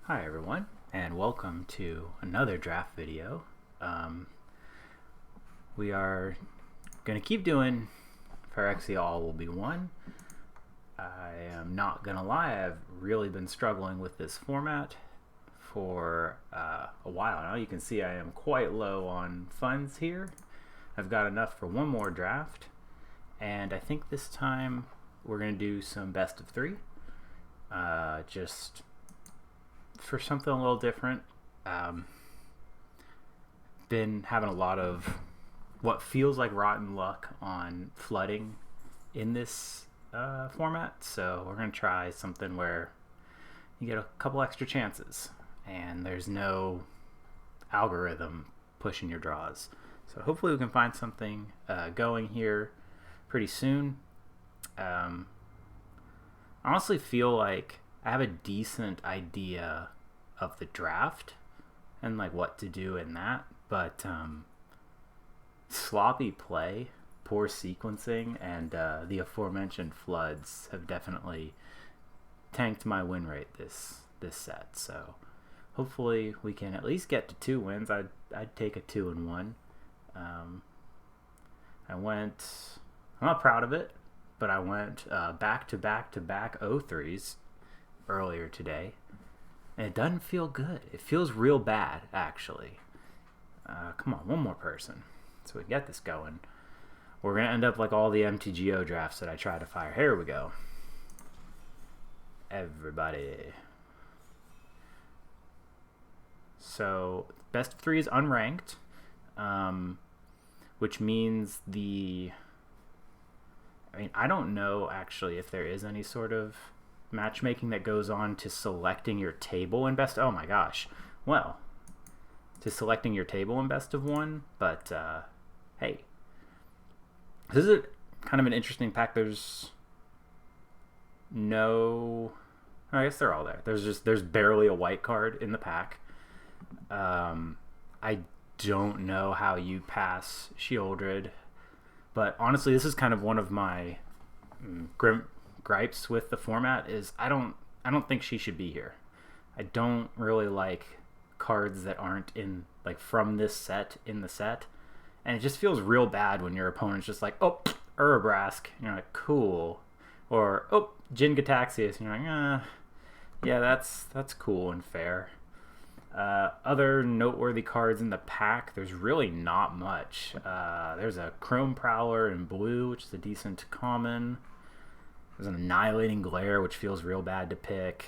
Hi everyone, and welcome to another draft video. We are going to keep doing Phyrexia All Will Be One. I am not going to lie, I've really been struggling with this format for a while now. You can see I am quite low on funds here. I've got enough for one more draft, and I think this time we're going to do some best of three. Just for something a little different. Been having a lot of what feels like rotten luck on flooding in this format, so we're going to try something where you get a couple extra chances and there's no algorithm pushing your draws. So hopefully we can find something going here pretty soon. I honestly feel like I have a decent idea of the draft and like what to do in that, but sloppy play, poor sequencing, and the aforementioned floods have definitely tanked my win rate this set. So hopefully we can at least get to 2 wins. I'd take a 2-1. I'm not proud of it, but I went back to back 0-3s earlier today, and it doesn't feel good. It feels real bad, actually. Come on, one more person so we can get this going. We're going to end up like all the MTGO drafts that I try to fire. Here we go. Everybody. So, best of 3 is unranked, which means I don't know actually if there is any sort of matchmaking that goes on to selecting your table in best. Oh my gosh. Well, to selecting your table in best of 1, but hey, this is kind of an interesting pack. There's no, I guess they're all there. There's barely a white card in the pack. I don't know how you pass Shieldred, but honestly, this is kind of one of my gripes with the format is I don't think she should be here. I don't really like cards that aren't in like from this set in the set, and it just feels real bad when your opponent's just like, oh, Urabrask, and you're like, cool, or oh, Jin Gataxias, and you're like, yeah, that's cool and fair. Other noteworthy cards in the pack, there's really not much. There's a Chrome Prowler in blue, which is a decent common. There's an Annihilating Glare, which feels real bad to pick.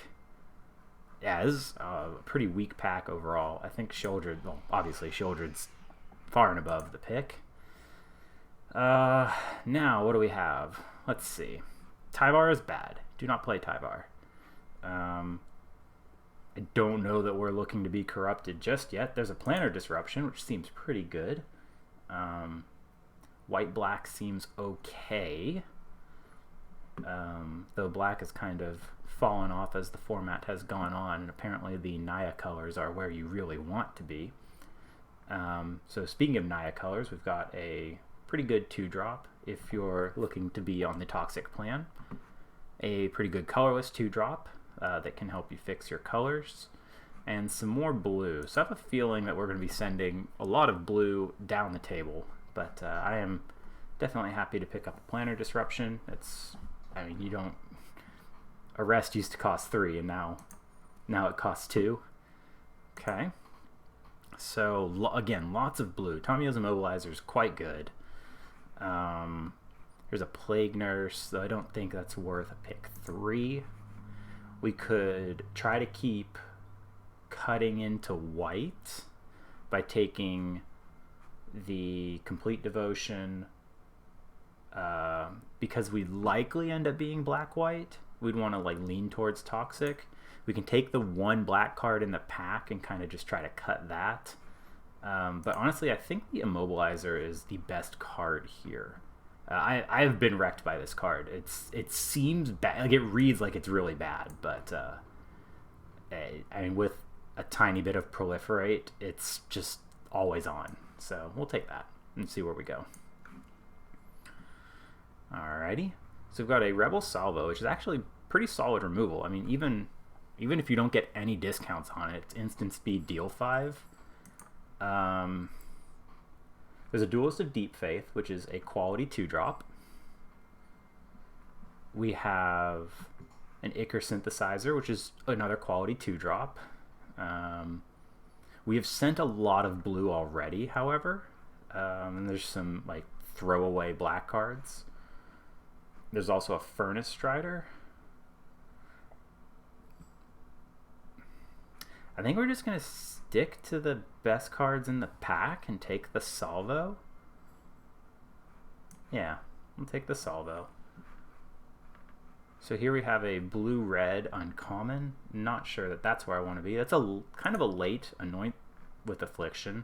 Yeah, this is a pretty weak pack overall. I think Shieldred, well, obviously Shieldred's far and above the pick. Now, what do we have? Let's see. Tyvar is bad. Do not play Tyvar. I don't know that we're looking to be corrupted just yet. There's a Planner Disruption, which seems pretty good. White-black seems okay. Though black has kind of fallen off as the format has gone on, and apparently the Naya colors are where you really want to be. So speaking of Naya colors, we've got a pretty good 2-drop if you're looking to be on the Toxic plan. A pretty good colorless 2-drop that can help you fix your colors, and some more blue. So I have a feeling that we're going to be sending a lot of blue down the table, but I am definitely happy to pick up a Planner Disruption. You don't, Arrest used to cost 3 and now it costs 2. Okay, so again, lots of blue. Tamiyo's Immobilizer is quite good. There's a Plague Nurse, though I don't think that's worth a pick 3. We could try to keep cutting into white by taking the Complete Devotion, because we likely end up being black-white. We'd want to like lean towards Toxic. We can take the 1 black card in the pack and kind of just try to cut that. But honestly, I think the Immobilizer is the best card here. I've been wrecked by this card. It seems bad. Like, it reads like it's really bad, but with a tiny bit of Proliferate, it's just always on. So we'll take that and see where we go. Alrighty. So we've got a Rebel Salvo, which is actually pretty solid removal. I mean, even even if you don't get any discounts on it, it's instant speed deal 5. There's a Duelist of Deep Faith, which is a quality 2-drop. We have an Ichor Synthesizer, which is another quality 2-drop. We have sent a lot of blue already, however. And there's some like throwaway black cards. There's also a Furnace Strider. I think we're just going to stick to the best cards in the pack and take the Salvo. Yeah, we'll take the Salvo. So here we have a blue-red uncommon. Not sure that that's where I want to be. That's a kind of a late Anoint with Affliction.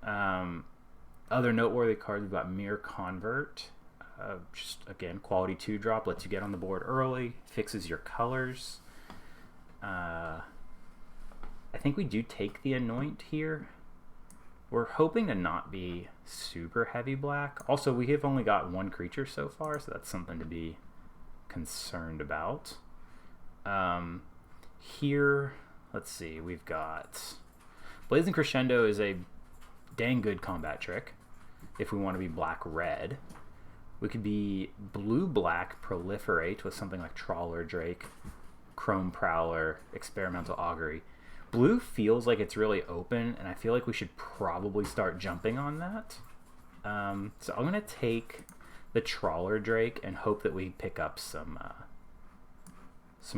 Other noteworthy cards, we've got Mirror Convert. Just, again, quality 2-drop. Lets you get on the board early. Fixes your colors. I think we do take the Anoint here. We're hoping to not be super heavy black. Also, we have only got 1 creature so far, so that's something to be concerned about. Here, let's see, we've got Blazing Crescendo is a dang good combat trick if we want to be black-red. We could be blue-black Proliferate with something like Trawler Drake, Chrome Prowler, Experimental Augury. Blue feels like it's really open, and I feel like we should probably start jumping on that. So I'm going to take the Trawler Drake and hope that we pick up some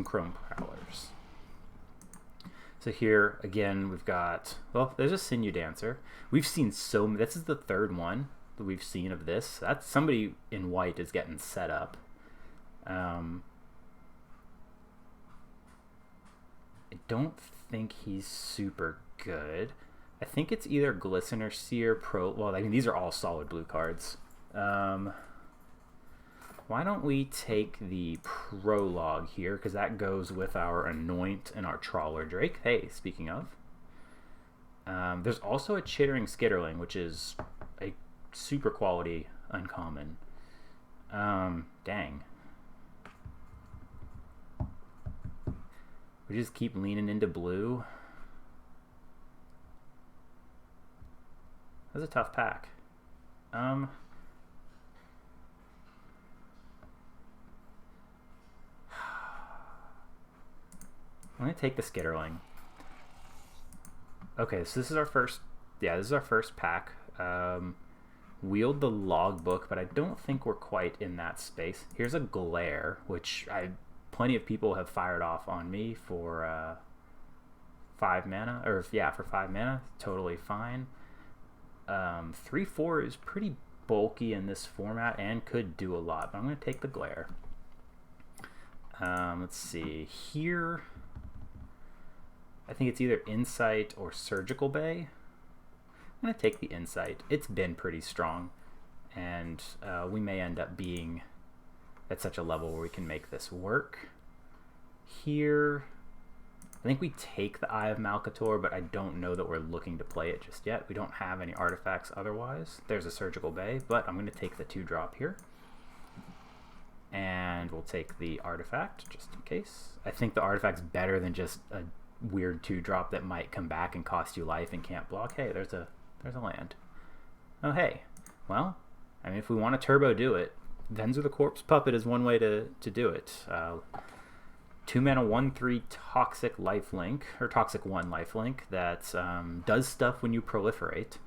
Chrome Prowlers. So here, again, we've got, well, there's a Sinew Dancer. We've seen this is the 3rd one that we've seen of this. That's somebody in white is getting set up. I don't think he's super good. I think it's either Glisten or Seer well, I mean, these are all solid blue cards. Why don't we take the Prologue here, because that goes with our Anoint and our Trawler Drake. Hey, speaking of. There's also a Chittering Skitterling, which is a super quality uncommon. Dang. We just keep leaning into blue. That's a tough pack. I'm going to take the Skitterling. Okay, so this is our first, this is our first pack. Wield the Logbook, but I don't think we're quite in that space. Here's a Glare, which plenty of people have fired off on me for 5 mana, or yeah, for 5 mana, totally fine. 3/4 is pretty bulky in this format and could do a lot, but I'm going to take the Glare. Let's see, here I think it's either Insight or Surgical Bay. I'm going to take the Insight. It's been pretty strong, and we may end up being at such a level where we can make this work. Here, I think we take the Eye of Malcator, but I don't know that we're looking to play it just yet. We don't have any artifacts otherwise. There's a Surgical Bay, but I'm going to take the 2-drop here. And we'll take the artifact, just in case. I think the artifact's better than just a weird 2-drop that might come back and cost you life and can't block. Hey, there's a land. Oh, hey. Well, I mean, if we want to turbo do it, Venser the Corpse Puppet is one way to do it. 2 mana 1/3 Toxic Lifelink, or Toxic 1 Lifelink that does stuff when you proliferate.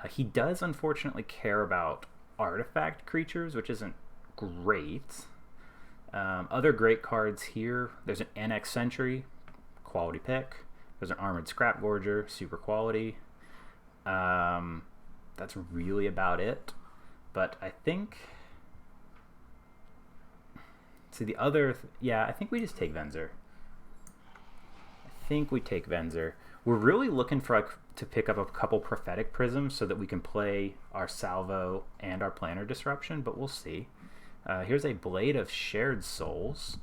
He does unfortunately care about artifact creatures, which isn't great. Other great cards here, there's an NX Sentry, quality pick. There's an Armored Scrap Gorger, super quality. That's really about it. But I think... See, the other... I think we just take Venser. I think we take Venser. We're really looking for to pick up a couple Prophetic Prisms so that we can play our Salvo and our Planner Disruption, but we'll see. Here's a Blade of Shared Souls.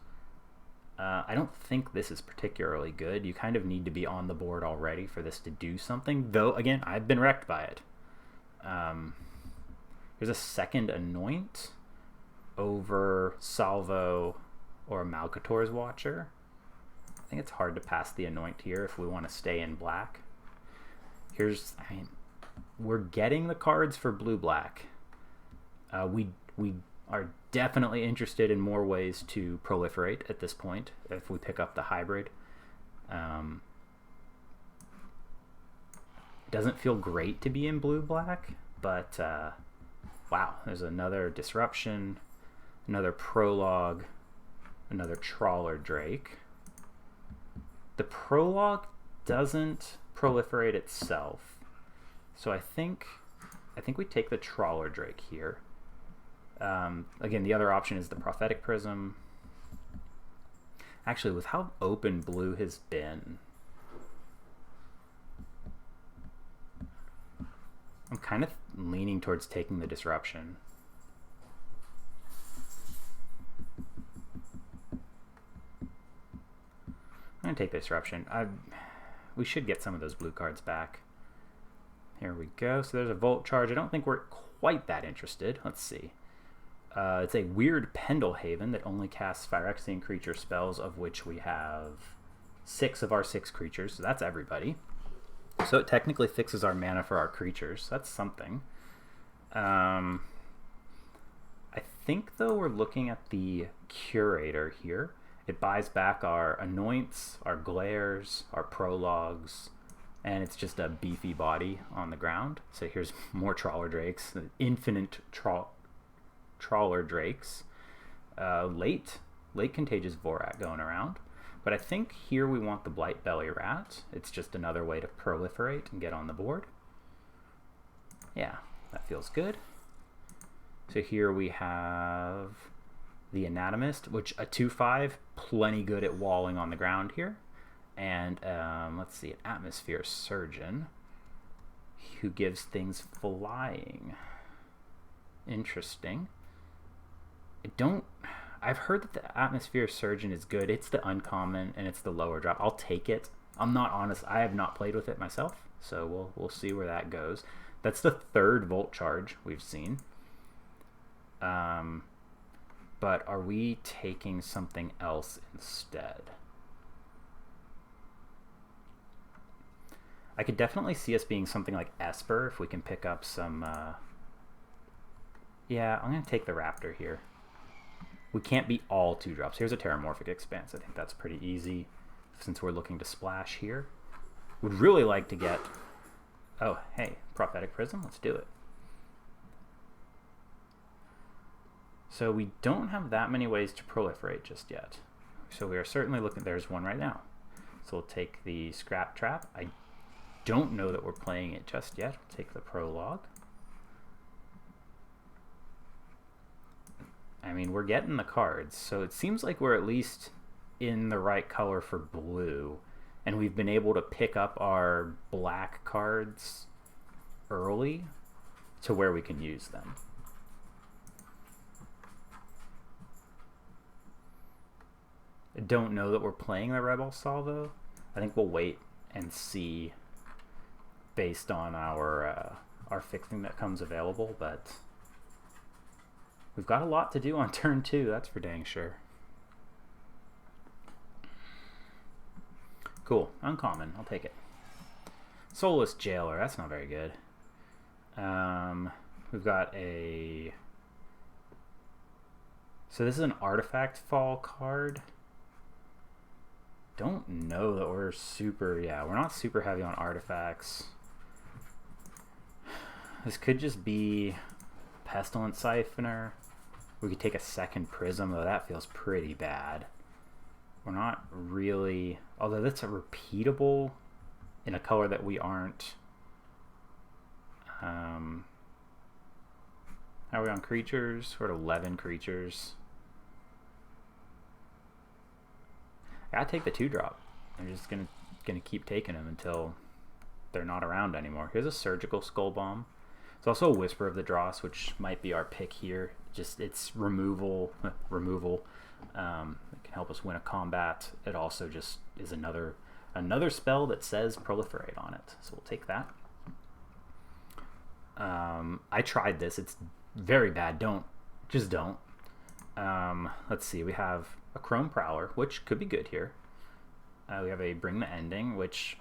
I don't think this is particularly good. You kind of need to be on the board already for this to do something, though, again, I've been wrecked by it. Here's a second Anoint over Salvo or Malcator's Watcher. I think it's hard to pass the anoint here if we want to stay in black. I mean, we're getting the cards for blue-black. We are definitely interested in more ways to proliferate at this point if we pick up the hybrid. It doesn't feel great to be in blue-black, but wow, there's another disruption, another prologue, another trawler drake. The prologue doesn't proliferate itself, so I think we take the trawler drake here. Again, the other option is the prophetic prism. Actually, with how open blue has been, I'm kind of leaning towards taking the disruption. I'm going to take the disruption. We should get some of those blue cards back. Here we go. So there's a Volt Charge. I don't think we're quite that interested. Let's see. It's a weird Pendlehaven that only casts Phyrexian creature spells, of which we have 6 of our 6 creatures. So that's everybody. So it technically fixes our mana for our creatures. That's something. I think, though, we're looking at the Curator here. It buys back our Anoints, our Glares, our Prologues, and it's just a beefy body on the ground. So here's more Trawler Drakes, infinite Trawler Drakes. Late Contagious Vorak going around. But I think here we want the Blight Belly Rat. It's just another way to proliferate and get on the board. Yeah, that feels good. So here we have the Anatomist, which a 2/5, plenty good at walling on the ground here. And let's see, an Atmosphere Surgeon, who gives things flying. Interesting. I've heard that the Atmosphere Surgeon is good. It's the uncommon and it's the lower drop. I'll take it. I'm not honest. I have not played with it myself, so we'll see where that goes. That's the 3rd Volt Charge we've seen. But are we taking something else instead? I could definitely see us being something like Esper if we can pick up some... Yeah, I'm going to take the Raptor here. We can't be all 2-drops. Here's a Terramorphic Expanse. I think that's pretty easy since we're looking to splash here. Would really like to get... Oh, hey, Prophetic Prism. Let's do it. So we don't have that many ways to proliferate just yet. So we are certainly looking... There's one right now. So we'll take the Scrap Trap. I don't know that we're playing it just yet. We'll take the Prologue. I mean, we're getting the cards, so it seems like we're at least in the right color for blue, and we've been able to pick up our black cards early to where we can use them. I don't know that we're playing the Rebel Salvo. I think we'll wait and see based on our fixing that comes available, but we've got a lot to do on turn 2, that's for dang sure. Cool, uncommon, I'll take it. Soulless Jailer, that's not very good. We've got a... So this is an Artifact Fall card. Don't know that we're super... Yeah, we're not super heavy on artifacts. This could just be Pestilent Siphoner. We could take a 2nd Prism, though that feels pretty bad. We're not really... Although that's a repeatable in a color that we aren't... How are we on creatures? We're at 11 creatures. I gotta take the 2-drop. I'm just gonna keep taking them until they're not around anymore. Here's a Surgical Skull Bomb. It's also a Whisper of the Dross, which might be our pick here. Just its removal. It can help us win a combat. It also just is another spell that says proliferate on it. So we'll take that. I tried this. It's very bad. Don't. Let's see. We have a Chrome Prowler, which could be good here. We have a Bring the Ending, which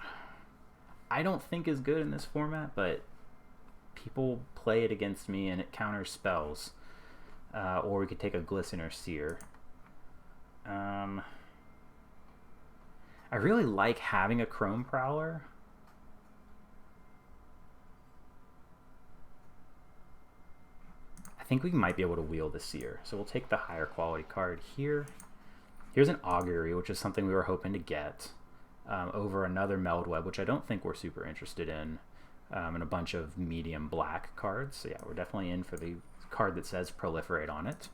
I don't think is good in this format, but people play it against me and it counters spells. Or we could take a Glistener Seer. I really like having a Chrome Prowler. I think we might be able to wheel the Seer. So we'll take the higher quality card here. Here's an Augury, which is something we were hoping to get, over another Meldweb, which I don't think we're super interested in, and a bunch of medium black cards. So yeah, we're definitely in for the card that says Proliferate on it.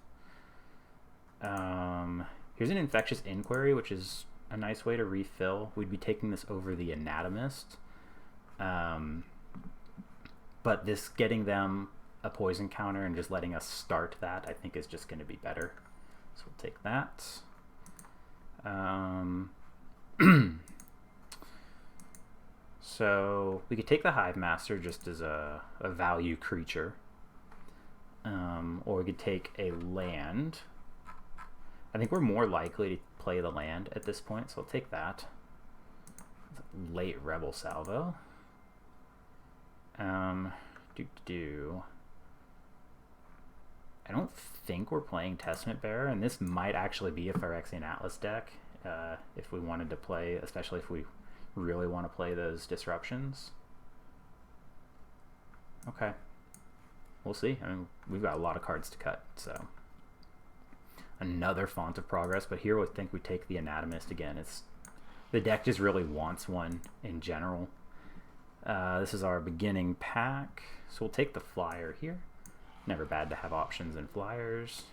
Here's an Infectious Inquiry, which is a nice way to refill. We'd be taking this over the Anatomist. But this getting them a poison counter and just letting us start that, I think is just going to be better. So we'll take that. So we could take the Hive Master just as a value creature. Or we could take a land. I think we're more likely to play the land at this point, so I'll take that. Late Rebel Salvo. I don't think we're playing Testament Bearer, and this might actually be a Phyrexian Atlas deck if we wanted to play, especially if we really want to play those disruptions. Okay. We'll see. I mean, we've got a lot of cards to cut, so. Another Font of Progress, but here I think we take the Anatomist again. The deck just really wants one in general. This is our beginning pack, so we'll take the Flyer here. Never bad to have options in Flyers.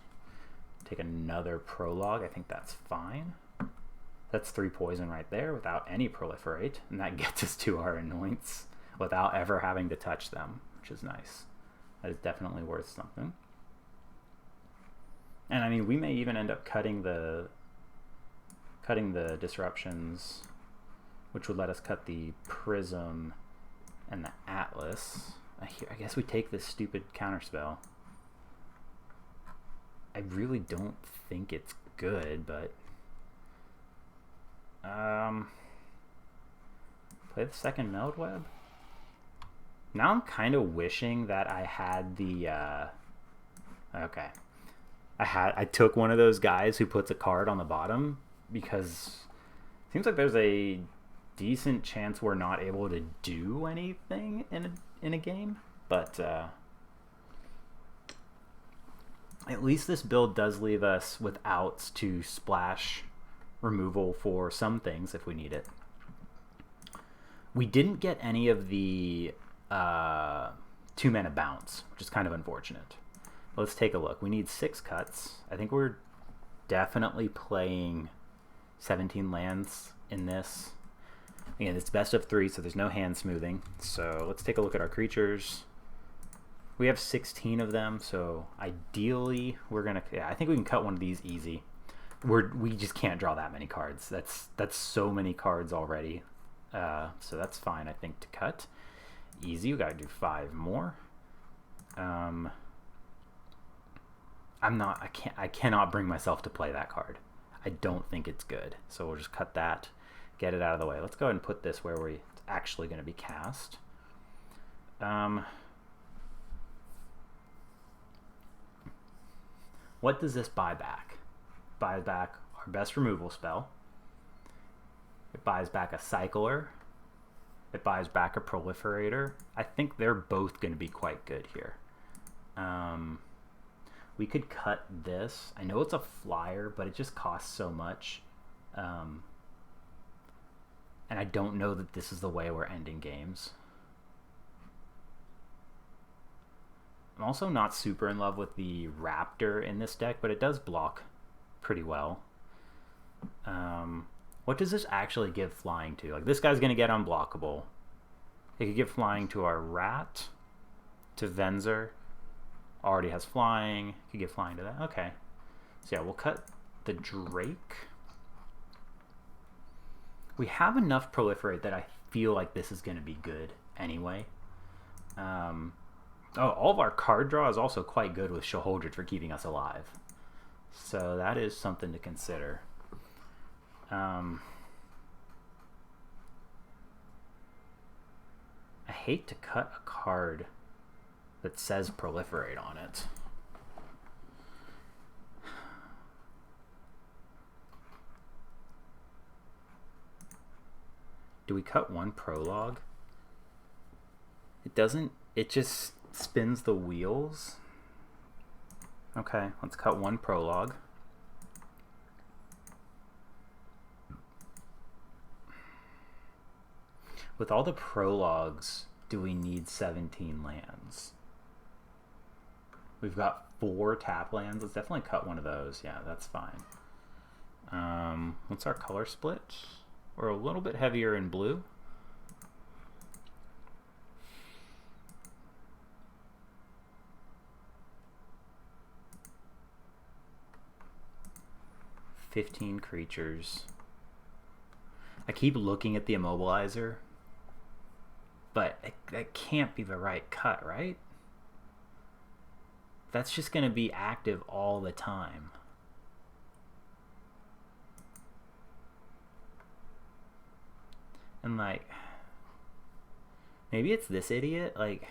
Take another Prologue. I think that's fine. That's 3 poison right there without any Proliferate, and that gets us to our Anoints without ever having to touch them, which is nice. That is definitely worth something. And I mean, we may even end up cutting the disruptions, which would let us cut the Prism and the Atlas. I guess we take this stupid counterspell. I really don't think it's good, but play the second Meldweb. Now I'm kind of wishing that I had the okay. I took one of those guys who puts a card on the bottom, because it seems like there's a decent chance we're not able to do anything in a game, but at least this build does leave us with outs to splash removal for some things if we need it. We didn't get any of the 2-mana bounce, which is kind of unfortunate. Let's take a look. We need 6 cuts. I think we're definitely playing 17 lands in this. Again, it's best of 3, so there's no hand smoothing. So let's take a look at our creatures. We have 16 of them, so ideally we're gonna. Yeah, I think we can cut one of these easy. We just can't draw that many cards. That's so many cards already. So that's fine, I think, to cut. Easy. We gotta do 5 more. I cannot bring myself to play that card. I don't think it's good. So we'll just cut that, get it out of the way. Let's go ahead and put this where it's actually going to be cast. What does this buy back? Buys back our best removal spell. It buys back a Cycler. It buys back a Proliferator. I think they're both going to be quite good here. We could cut this. I know it's a flyer, but it just costs so much. And I don't know that this is the way we're ending games. I'm also not super in love with the Raptor in this deck, but it does block pretty well. What does this actually give flying to? Like, this guy's going to get unblockable. It could give flying to our Rat, to Venzer. Already has flying. Could give flying to that. Okay. So yeah, we'll cut the Drake. We have enough Proliferate that I feel like this is going to be good anyway. All of our card draw is also quite good with Shaholdred for keeping us alive. So that is something to consider. hate to cut a card that says proliferate on it. Do we cut one prologue? It doesn't, it just spins the wheels. Okay, let's cut one prologue. With all the prologues, do we need 17 lands? We've got 4 tap lands. Let's definitely cut one of those. Yeah, that's fine. What's our color split? We're a little bit heavier in blue. $15 creatures. I keep looking at the immobilizer, but that can't be the right cut, right? That's just going to be active all the time. And like, maybe it's this idiot, like,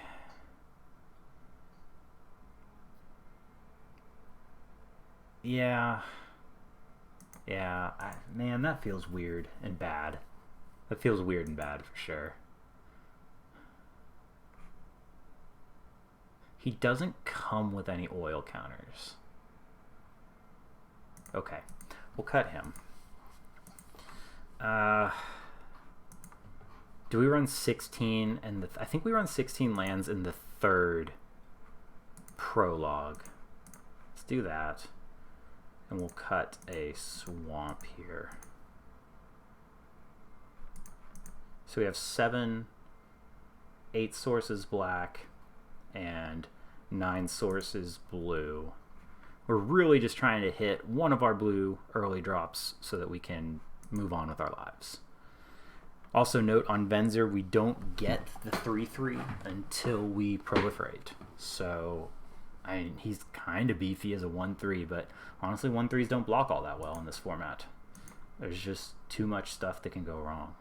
yeah, man, that feels weird and bad. That feels weird and bad for sure. He doesn't come with any oil counters. Okay, we'll cut him. Do we run 16 and I think we run 16 lands in the 3rd prologue. Let's do that. And we'll cut a swamp here. So we have 7, 8 sources black, and 9 sources blue. We're really just trying to hit one of our blue early drops so that we can move on with our lives. Also note on Venzer, we don't get the 3/3 until we proliferate. So he's kind of beefy as a 1/3, but honestly 1/3s don't block all that well in this format. There's just too much stuff that can go wrong.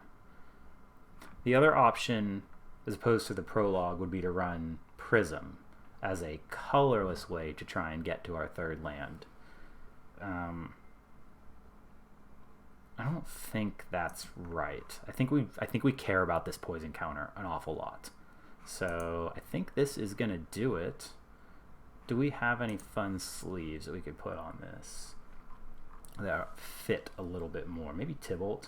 The other option, as opposed to the prologue, would be to run Prism as a colorless way to try and get to our 3rd land. I don't think that's right. I think we care about this poison counter an awful lot. So I think this is gonna do it. Do we have any fun sleeves that we could put on this that fit a little bit more? Maybe Tybalt.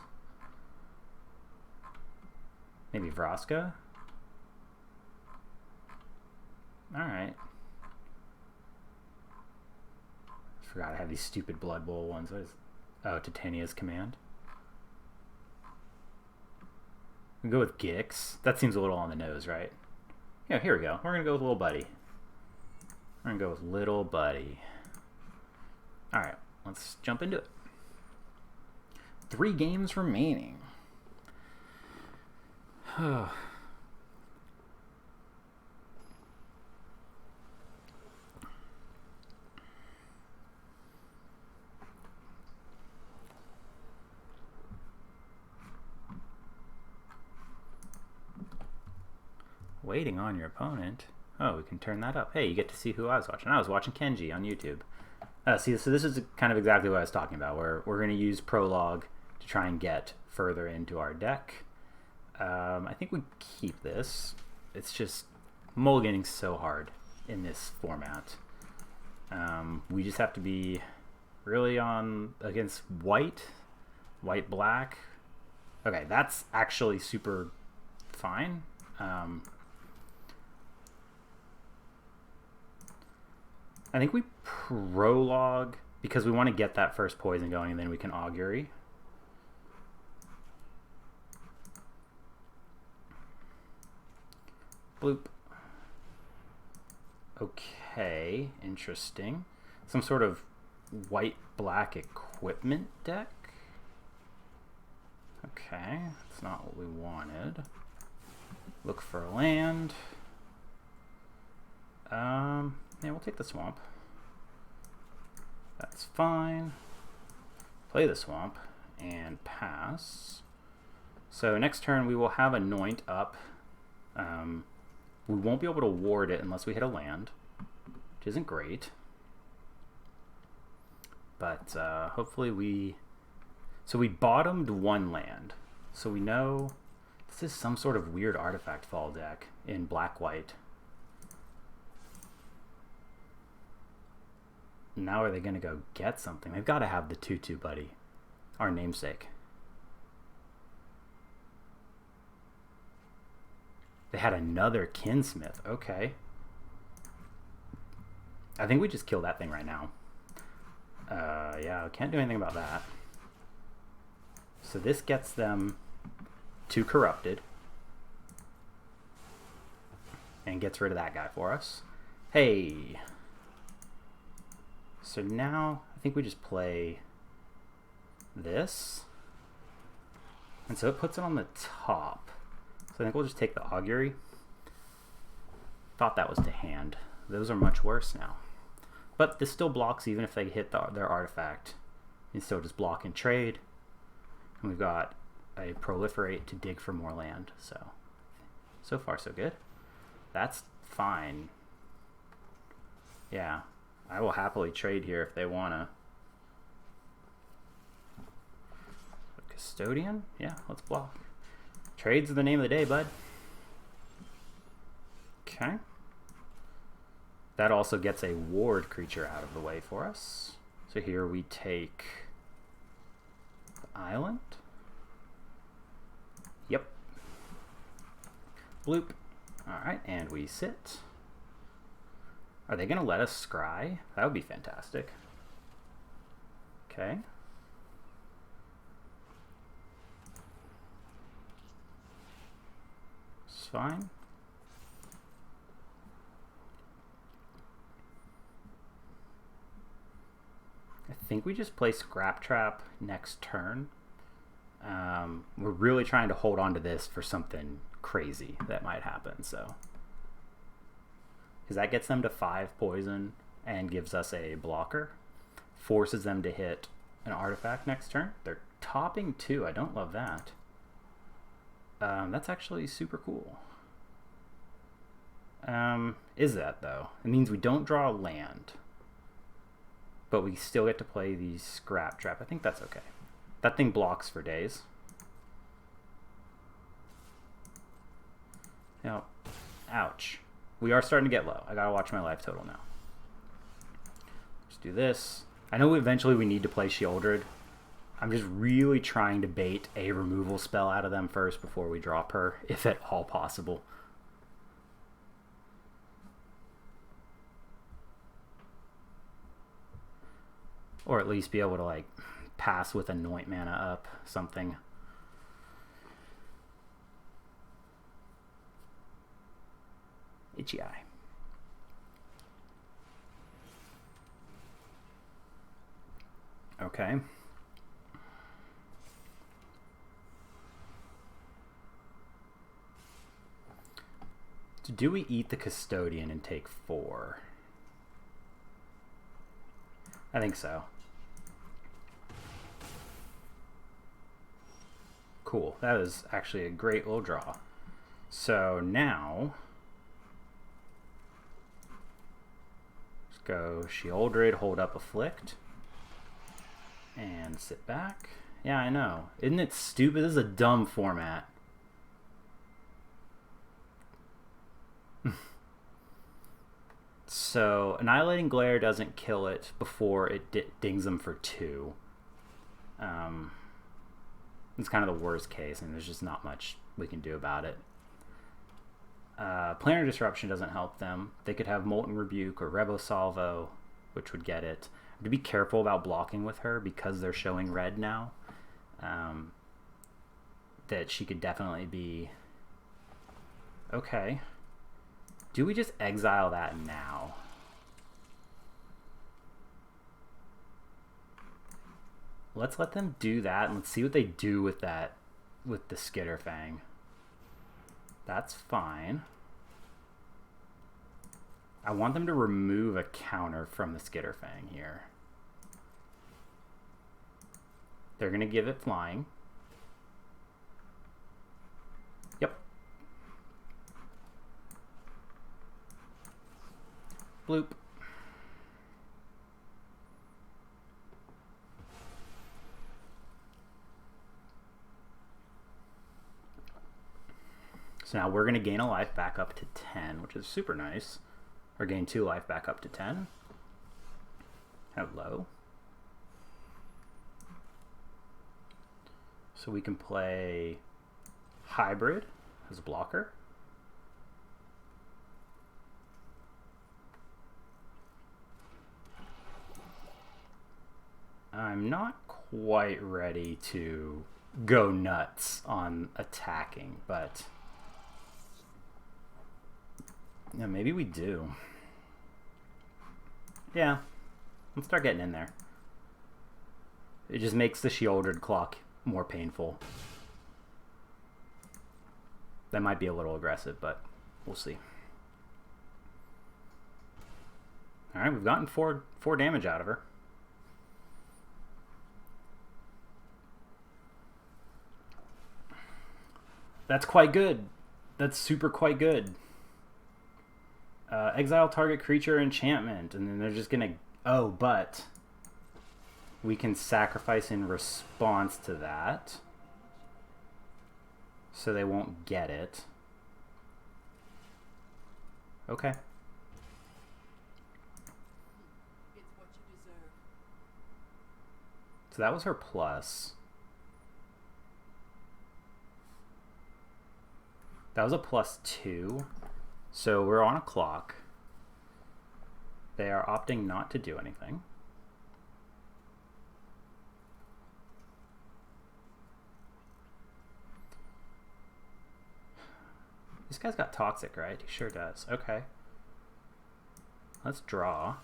Maybe Vraska. All right. Forgot I have these stupid Blood Bowl ones. What is? Oh, Titania's Command. We can go with Gix. That seems a little on the nose, right? Yeah, here we go. We're gonna go with Little Buddy. We're gonna go with Little Buddy. All right, let's jump into it. 3 games remaining. Waiting on your opponent. Oh, we can turn that up. Hey, you get to see who I was watching. I was watching Kenji on YouTube. See, so this is kind of exactly what I was talking about, where we're going to use Prologue to try and get further into our deck. I think we keep this. It's just mulliganing so hard in this format. We just have to be really on against white, black. Okay, that's actually super fine. I think we prologue because we want to get that first poison going, and then we can augury. Bloop. Okay, interesting. Some sort of white-black equipment deck. Okay, that's not what we wanted. Look for a land. Yeah, we'll take the swamp. That's fine. Play the swamp and pass. So next turn we will have Anoint up We won't be able to ward it unless we hit a land, which isn't great. But hopefully we... So we bottomed one land. So we know this is some sort of weird artifact fall deck in black-white. Now are they going to go get something? They've got to have the 2/2 buddy, our namesake. They had another Kinsmith. Okay. I think we just kill that thing right now. Yeah, can't do anything about that. So this gets them to Corrupted. And gets rid of that guy for us. Hey! So now, I think we just play this. And so it puts it on the top. So I think we'll just take the Augury. Thought that was to hand. Those are much worse now. But this still blocks even if they hit their artifact. You still just block and trade. And we've got a Proliferate to dig for more land. So far so good. That's fine. Yeah, I will happily trade here if they wanna. Custodian? Yeah, let's block. Trade's the name of the day, bud. Okay. That also gets a ward creature out of the way for us. So here we take the island. Yep. Bloop. Alright, and we sit. Are they going to let us scry? That would be fantastic. Okay. It's fine. I think we just play Scrap Trap next turn. We're really trying to hold on to this for something crazy that might happen, so. Because that gets them to 5 poison and gives us a blocker. Forces them to hit an artifact next turn. They're topping 2. I don't love that. That's actually super cool. Is that, though? It means we don't draw a land. But we still get to play the Scrap Trap. I think that's okay. That thing blocks for days. Now, ouch. We are starting to get low. I gotta watch my life total now. Just do this. I know eventually we need to play Sheoldred. I'm just really trying to bait a removal spell out of them first before we drop her, if at all possible. Or at least be able to, like, pass with Anoint mana up, something. Itchy eye. Okay. So do we eat the Custodian and take 4? I think so. Cool. That is actually a great little draw. So now, let's go Sheoldred, hold up Afflict, and sit back. Yeah, I know. Isn't it stupid? This is a dumb format. So, Annihilating Glare doesn't kill it before it dings them for 2. It's kind of the worst case, and there's just not much we can do about it. Planar Disruption doesn't help them. They could have Molten Rebuke or Rebo Salvo, which would get it. To be careful about blocking with her because they're showing red now. That she could definitely be... Okay. Do we just exile that now? Let's let them do that, and let's see what they do with that, with the Skitterfang. That's fine. I want them to remove a counter from the Skitterfang here. They're going to give it flying. Yep. bloop. So now we're going to gain a life back up to 10, which is super nice. Or gain 2 life back up to 10. Hello. So we can play Hybrid as a blocker. I'm not quite ready to go nuts on attacking, but yeah, maybe we do. Yeah, let's start getting in there. It just makes the shielded clock more painful. That might be a little aggressive, but we'll see. All right, we've gotten four damage out of her. That's quite good. That's super quite good. Exile target creature enchantment, and then they're just gonna... Oh, but we can sacrifice in response to that, so they won't get it. Okay. It's what you deserve. So that was her plus. That was a +2. So we're on a clock. They are opting not to do anything. This guy's got toxic, right? He sure does. Okay. Let's draw.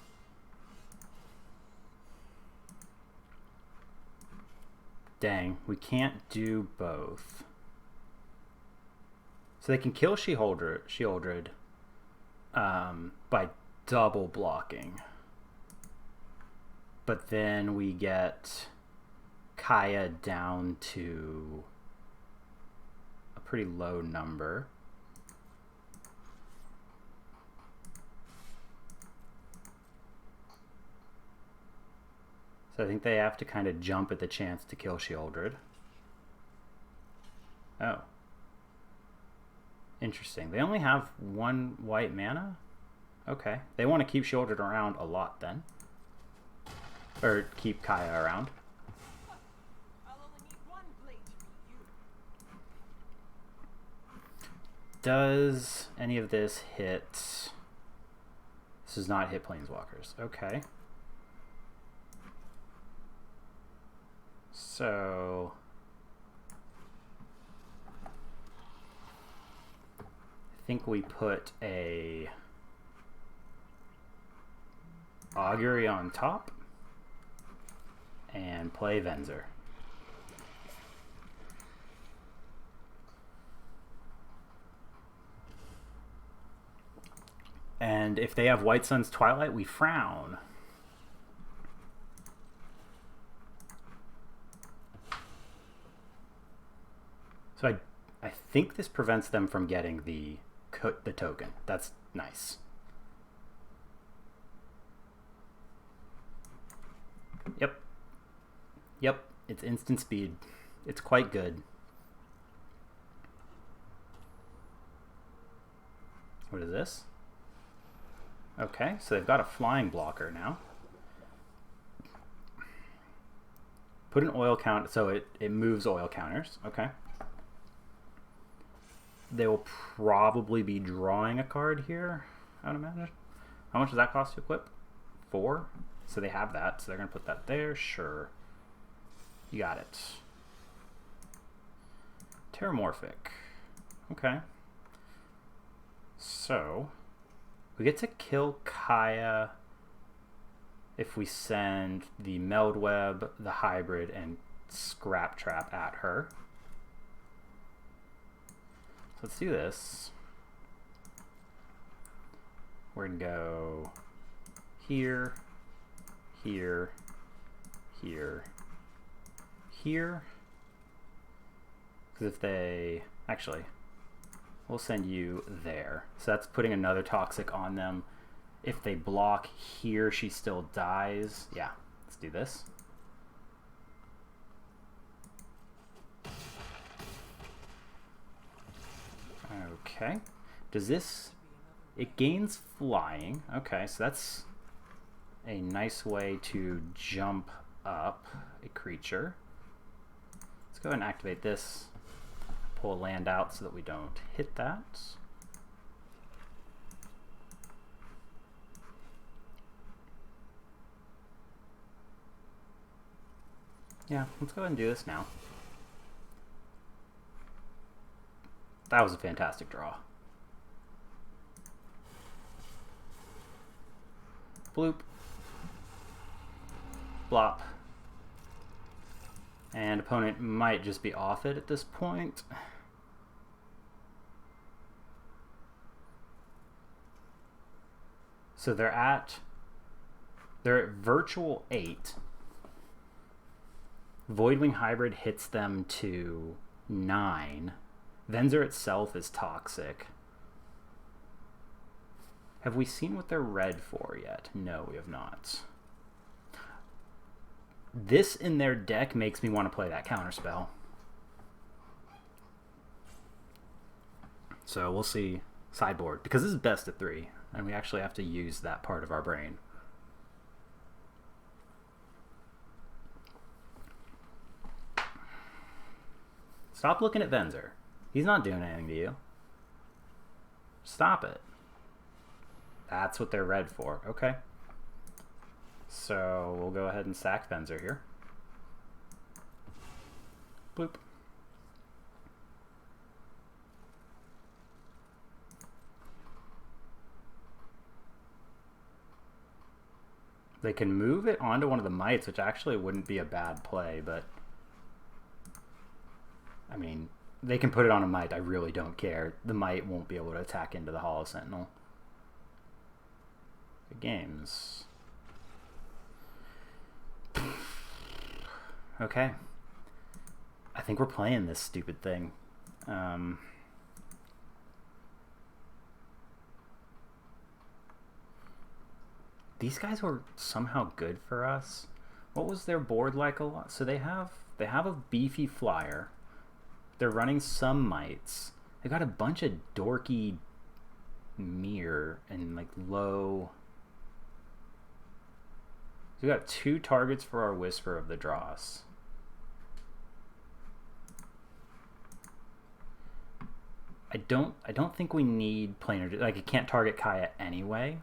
Dang, we can't do both. So they can kill Shieldred by double blocking. But then we get Kaya down to a pretty low number. So I think they have to kind of jump at the chance to kill Shieldred. Oh. Interesting. They only have 1 white mana? Okay. They want to keep Shieldred around a lot then. Or keep Kaya around. I'll only need 1 blade to beat you. Does any of this hit? This does not hit Planeswalkers. Okay. So I think we put a Augury on top and play Venser. And if they have White Sun's Twilight, we frown. So I think this prevents them from getting the token. That's nice. Yep. Yep, it's instant speed. It's quite good. What is this? Okay, so they've got a flying blocker now. Put an oil count, so it moves oil counters. Okay. They will probably be drawing a card here, I would imagine. How much does that cost to equip? 4? So they have that, so they're going to put that there. Sure. You got it. Terramorphic. Okay. So we get to kill Kaya if we send the Meldweb, the Hybrid, and Scrap Trap at her. So let's do this. We're going to go here, here, here, here. Because if they... Actually, we'll send you there. So that's putting another toxic on them. If they block here, she still dies. Yeah, let's do this. Okay. Does this... It gains flying. Okay, so that's a nice way to jump up a creature. Let's go ahead and activate this. Pull a land out so that we don't hit that. Yeah, let's go ahead and do this now. That was a fantastic draw. Bloop. Blop. And opponent might just be off it at this point. So they're at virtual 8. Voidwing Hybrid hits them to 9. Venser itself is toxic. Have we seen what they're red for yet? No, we have not. This in their deck makes me want to play that counterspell. So we'll see sideboard, because this is best of 3, and we actually have to use that part of our brain. Stop looking at Venser. He's not doing anything to you. Stop it. That's what they're red for. Okay. So we'll go ahead and sack Venser here. Bloop. They can move it onto one of the mites, which actually wouldn't be a bad play, but I mean, they can put it on a mite. I really don't care. The mite won't be able to attack into the Hollow Sentinel. Good games. Okay. I think we're playing this stupid thing. These guys were somehow good for us. What was their board like a lot? So they have a beefy flyer. They're running some mites. They got a bunch of dorky mirror and like low. So we got 2 targets for our Whisper of the Dross. I don't think we need planar. Like, it can't target Kaya anyway.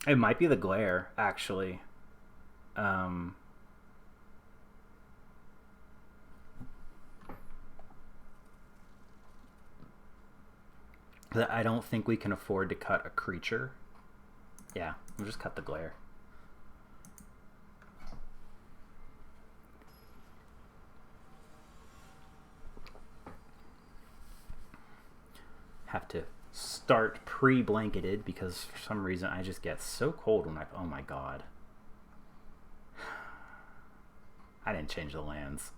It might be the glare, actually. That I don't think we can afford to cut a creature. Yeah, we'll just cut the glare. Have to start pre-blanketed because for some reason I just get so cold when oh my god. I didn't change the lands.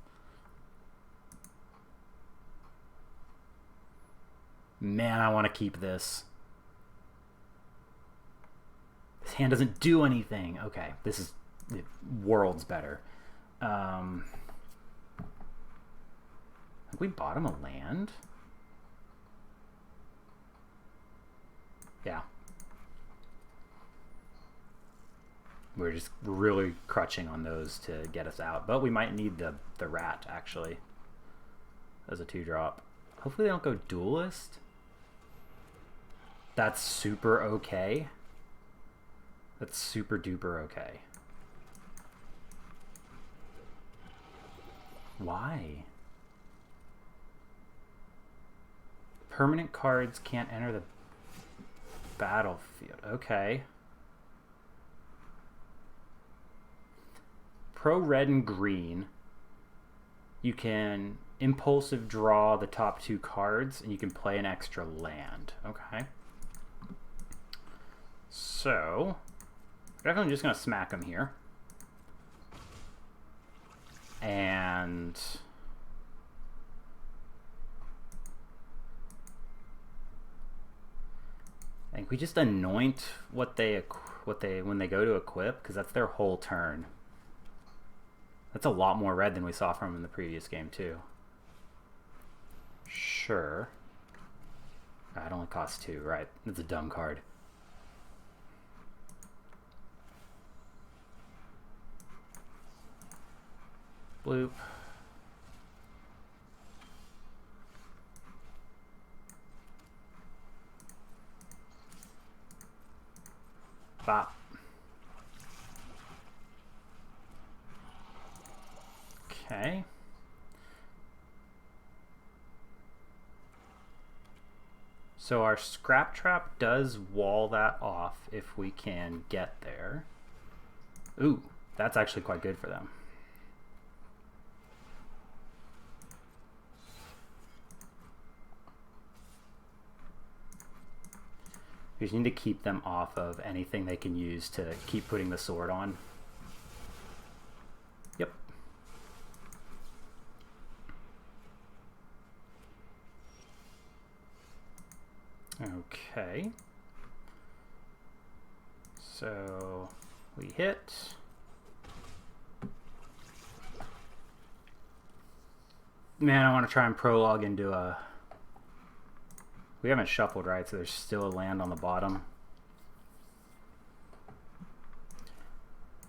Man, I want to keep this. This hand doesn't do anything. Okay, this is worlds better. Have we bought him a land? Yeah. We're just really crutching on those to get us out. But we might need the rat, actually, as a 2-drop. Hopefully they don't go duelist. That's super okay. That's super duper okay. Why? Permanent cards can't enter the battlefield. Okay. Pro red and green. You can impulsive draw the top 2 cards and you can play an extra land. Okay. So, definitely just going to smack him here. And think we just anoint what they when they go to equip, because that's their whole turn. That's a lot more red than we saw from in the previous game too. Sure. It only costs 2, right? That's a dumb card. Bloop. Bop. Okay. So our scrap trap does wall that off if we can get there. Ooh, that's actually quite good for them. We just need to keep them off of anything they can use to keep putting the sword on. Yep. Okay. So we hit. Man, I want to try and prologue into a... We haven't shuffled, right? So there's still a land on the bottom.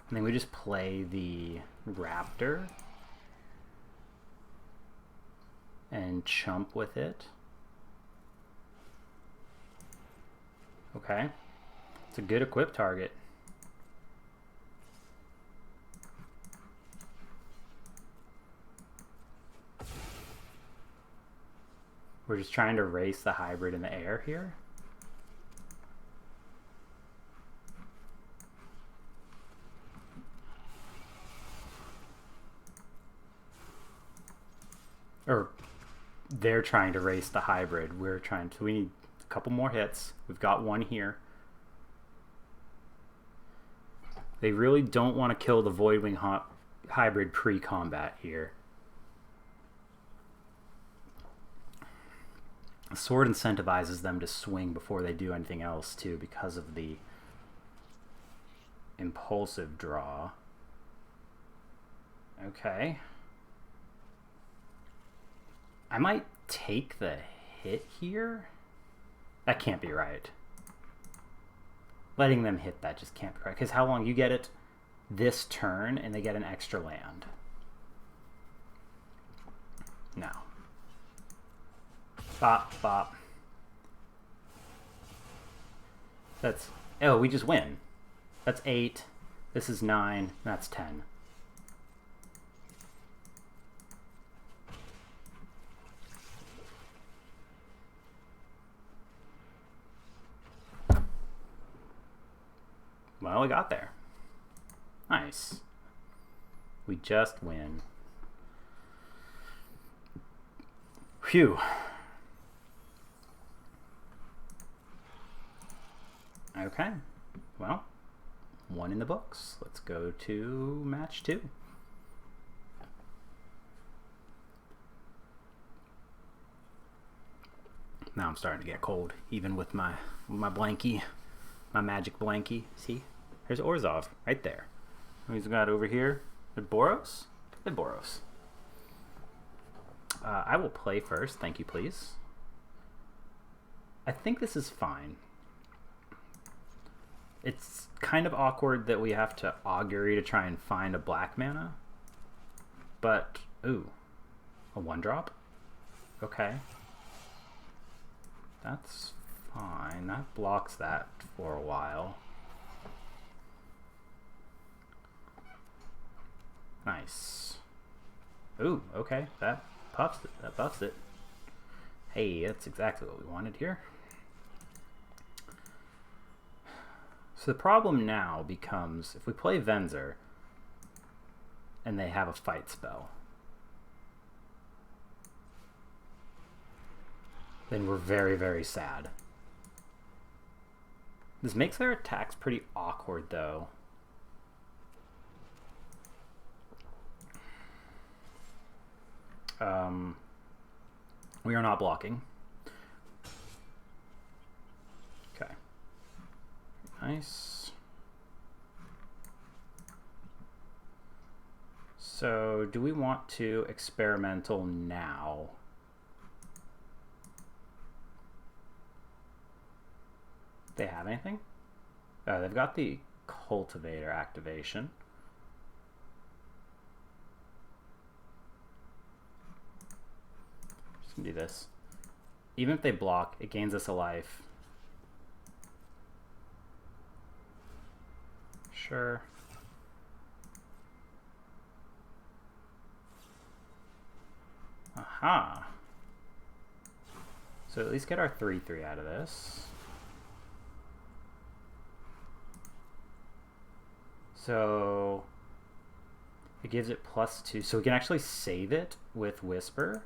And then we just play the raptor and chump with it. Okay. It's a good equip target. We're just trying to race the hybrid in the air here. Or they're trying to race the hybrid. We're trying to... We need a couple more hits. We've got one here. They really don't want to kill the Voidwing hybrid pre-combat here. The sword incentivizes them to swing before they do anything else too, because of the impulsive draw. Okay. I might take the hit here. That can't be right. Letting them hit that just can't be right. Because how long? You get it this turn and they get an extra land. No. Bop, bop. That's... Oh, we just win. That's 8. This is 9. That's 10. Well, we got there. Nice. We just win. Phew. Okay. Well, 1 in the books. Let's go to match 2. Now I'm starting to get cold, even with my blankie, my magic blankie. See? There's Orzhov right there. Who's got over here? The Boros? The Boros. I will play first. Thank you, please. I think this is fine. It's kind of awkward that we have to augury to try and find a black mana. But, ooh. A 1-drop? Okay. That's fine. That blocks that for a while. Nice. Ooh, okay. That puffs it. That buffs it. Hey, that's exactly what we wanted here. So the problem now becomes, if we play Venser and they have a fight spell, then we're very, very sad. This makes their attacks pretty awkward, though. We are not blocking. Okay. Nice. So, do we want to experimental now? They have anything? Oh, they've got the cultivator activation. Just gonna do this. Even if they block, it gains us a life. Sure. Aha. So at least get our 3/3 out of this. So it gives it +2. So we can actually save it with Whisper.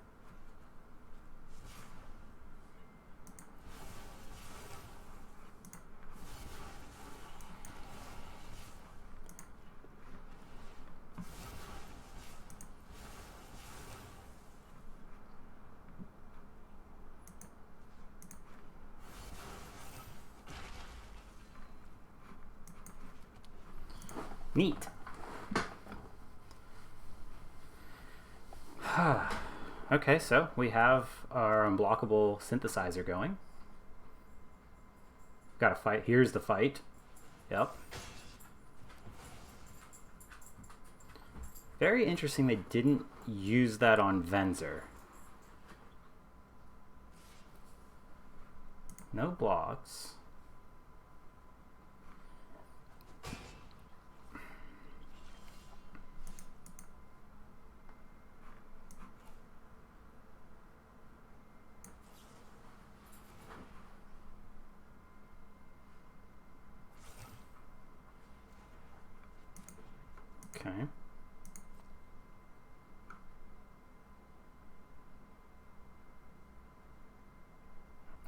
Neat. Okay, so we have our unblockable synthesizer going. Got a fight. Here's the fight. Yep. Very interesting they didn't use that on Venzer. No blocks. Okay.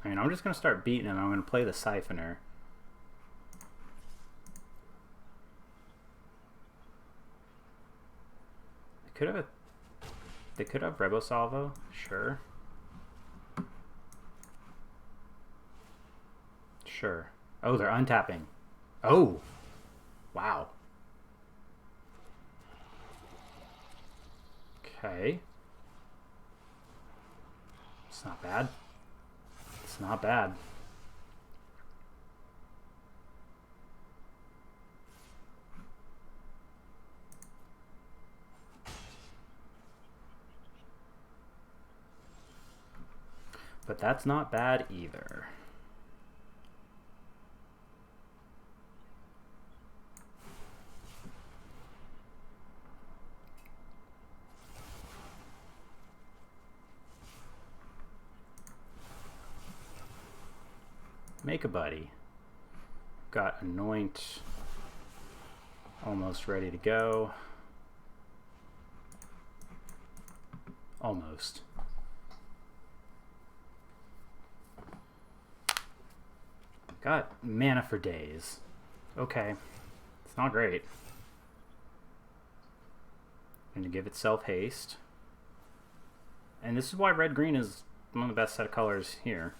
I mean, I'm just going to start beating him. I'm going to play the Siphoner. They could have Rebo Salvo, sure. Sure. Oh, they're untapping. Oh! Wow. Okay. It's not bad. It's not bad. But that's not bad either. Make a buddy. Got Anoint almost ready to go. Almost. Got mana for days. Okay. It's not great. Going to give itself haste. And this is why red-green is one of the best set of colors here.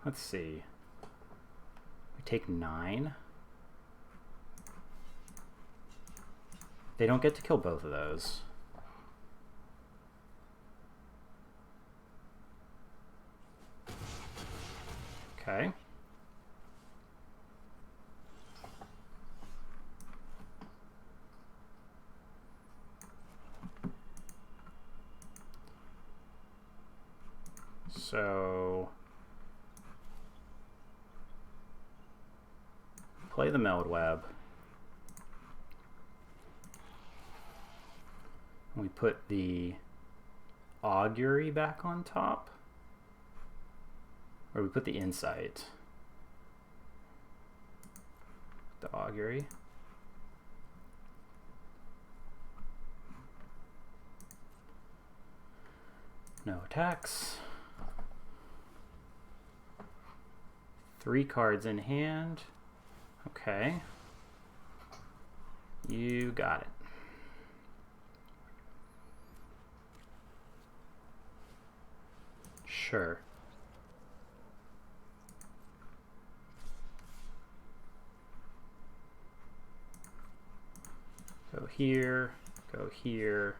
Let's see. We take 9. They don't get to kill both of those. Okay. So play the Meld Web. We put the Augury back on top. Or we put the Insight. The Augury. No attacks. 3 cards in hand. Okay. You got it. Sure. Go here, go here.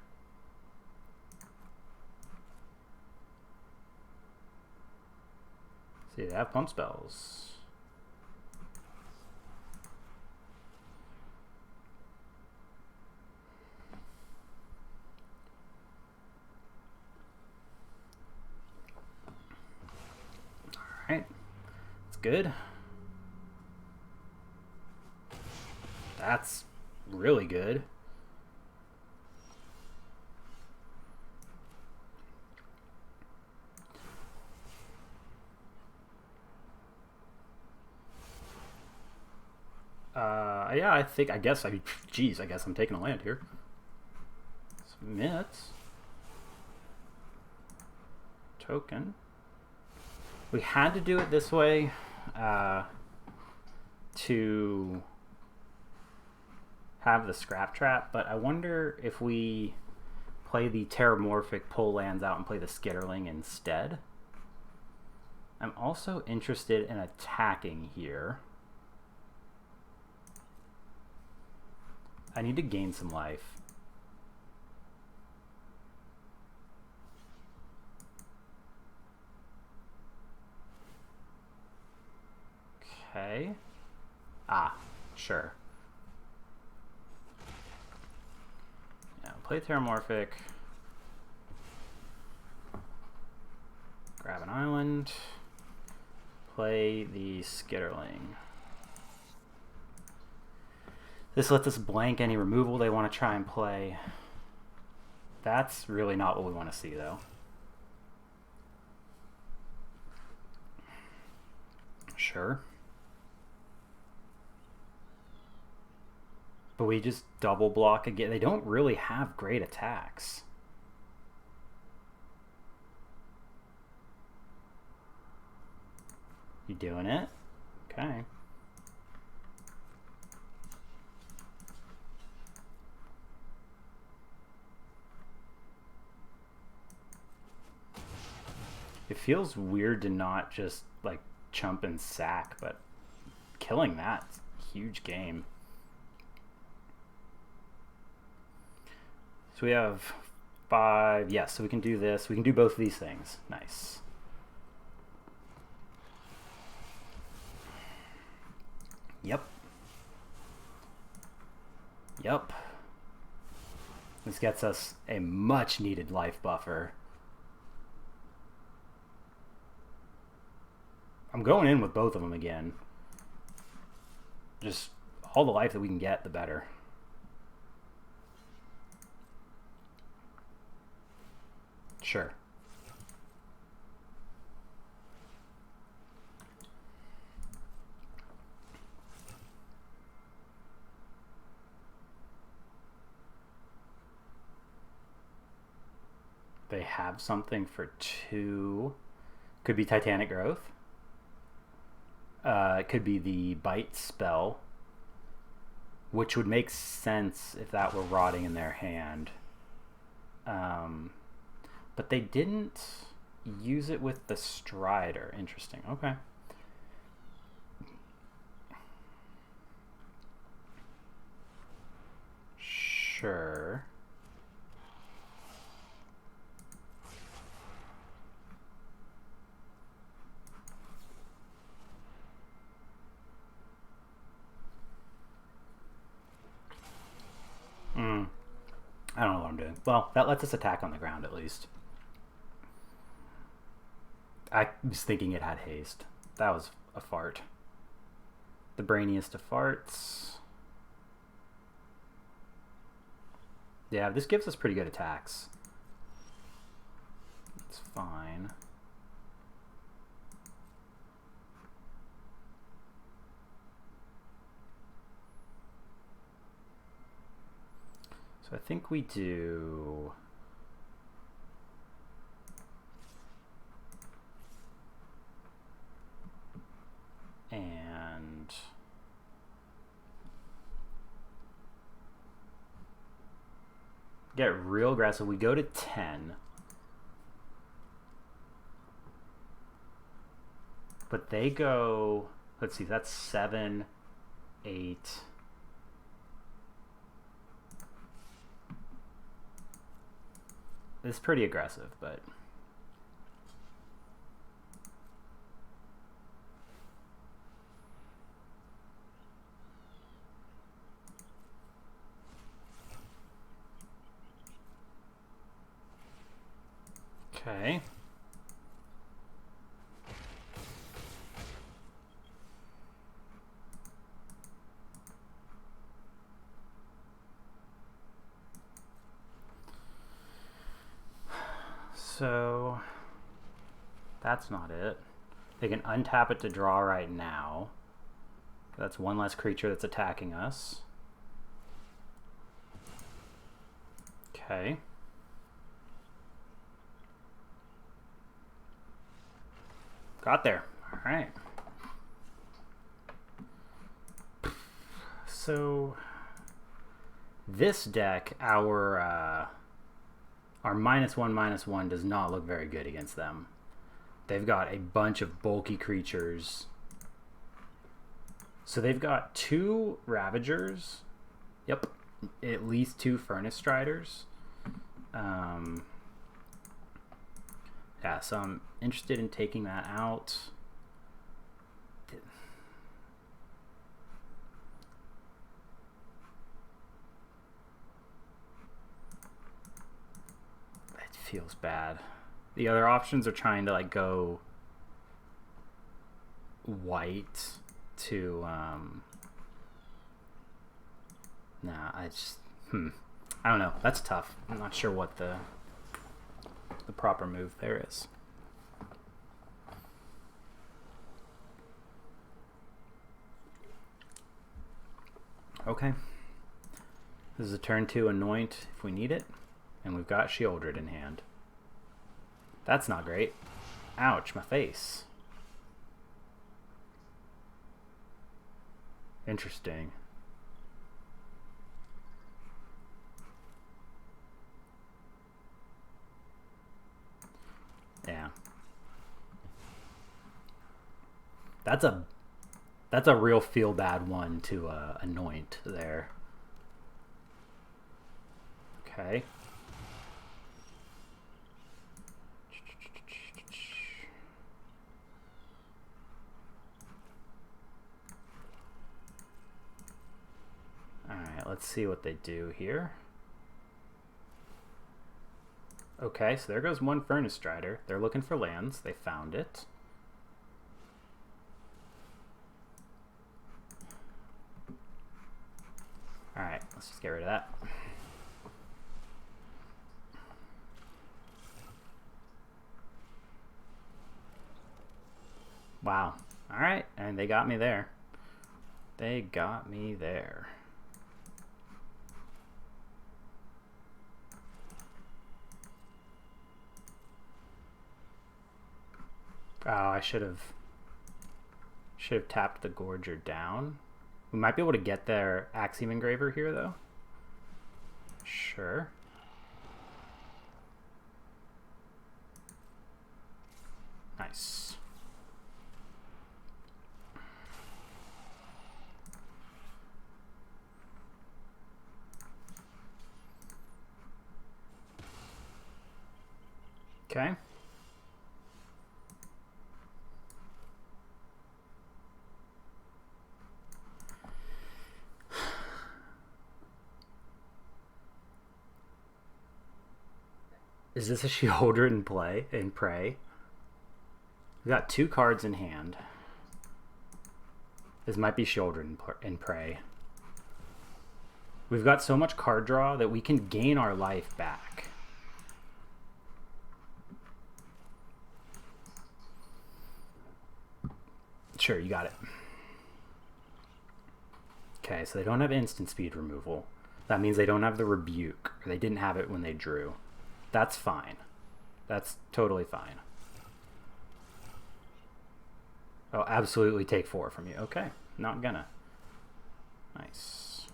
See, they have pump spells. Alright, that's good. That's really good. Yeah, I guess I'm taking a land here. Submit. Token. We had to do it this way to have the scrap trap, but I wonder if we play the Terramorphic, pull lands out, and play the Skitterling instead. I'm also interested in attacking here. I need to gain some life. Okay. Ah, sure. Yeah, play Terramorphic. Grab an island. Play the Skitterling. This lets us blank any removal they want to try and play. That's really not what we want to see, though. Sure. But we just double block again. They don't really have great attacks. You doing it? Okay. It feels weird to not just like chump and sack, but killing that's a huge game. So we have 5. Yes, so we can do this. We can do both of these things. Nice. Yep. Yep. This gets us a much needed life buffer. I'm going in with both of them again. Just all the life that we can get, the better. Sure. They have something for 2. Could be Titanic Growth. It could be the Bite spell, which would make sense if that were rotting in their hand. But they didn't use it with the Strider. Interesting. Okay. Sure. I don't know what I'm doing. Well, that lets us attack on the ground at least. I was thinking it had haste. That was a fart. The brainiest of farts. Yeah, this gives us pretty good attacks. It's fine. So I think we do... And... get real aggressive. We go to 10. But they go... Let's see, that's 7, 8... It's pretty aggressive, but... Okay. So that's not it. They can untap it to draw right now. That's one less creature that's attacking us. Okay. Got there. All right. So this deck, our -1/-1 does not look very good against them. They've got a bunch of bulky creatures. So they've got 2 Ravagers. Yep. At least 2 Furnace Striders. Yeah, so I'm interested in taking that out. It feels bad. The other options are trying to like go white to nah, I just I don't know. That's tough. I'm not sure what the proper move there is. Okay. This is a turn 2 anoint if we need it, and we've got Shieldred in hand. That's not great. Ouch, my face. Interesting. Yeah. That's a real feel bad one to anoint there. Okay. Alright, let's see what they do here. Okay, so there goes one Furnace Strider. They're looking for lands. They found it. Alright, let's just get rid of that. Wow. Alright, and they got me there. They got me there. Oh, I should have tapped the Gorger down. We might be able to get their Axiom Engraver here, though. Sure. Nice. Okay. Is this a Shieldred in play, in prey? We've got 2 cards in hand. This might be Shieldred in prey. We've got so much card draw that we can gain our life back. Sure, you got it. Okay, so they don't have instant speed removal. That means they don't have the Rebuke, or they didn't have it when they drew. That's fine. That's totally fine. Oh, absolutely take 4 from you. Okay, not gonna. Nice.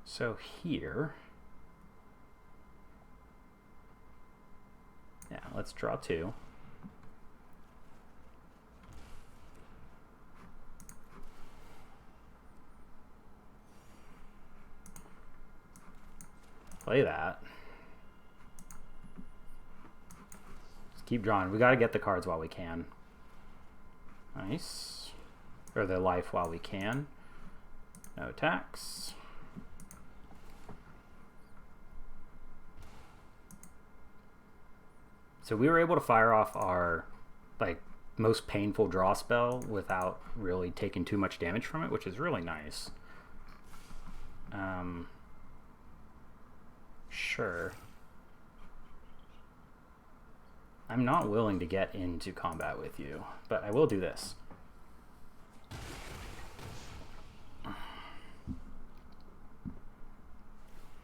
So here... Yeah, let's draw 2. Play that. Keep drawing. We got to get the cards while we can. Nice. Or the life while we can. No attacks. So we were able to fire off our like most painful draw spell without really taking too much damage from it, which is really nice. Sure. I'm not willing to get into combat with you, but I will do this.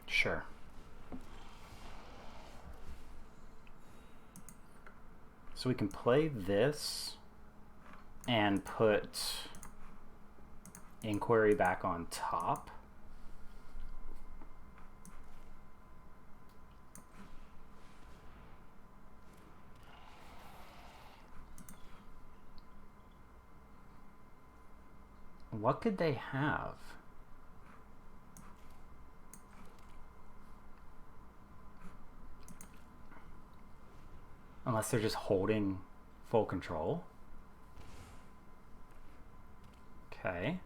Sure. So we can play this and put Inquiry back on top. What could they have? Unless they're just holding full control. Okay.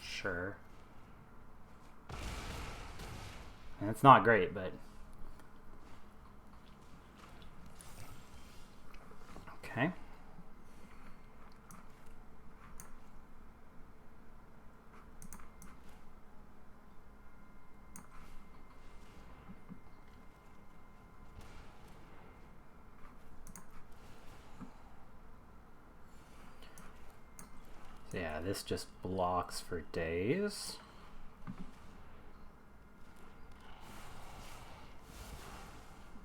Sure. And it's not great, but... Okay. So yeah, this just blocks for days.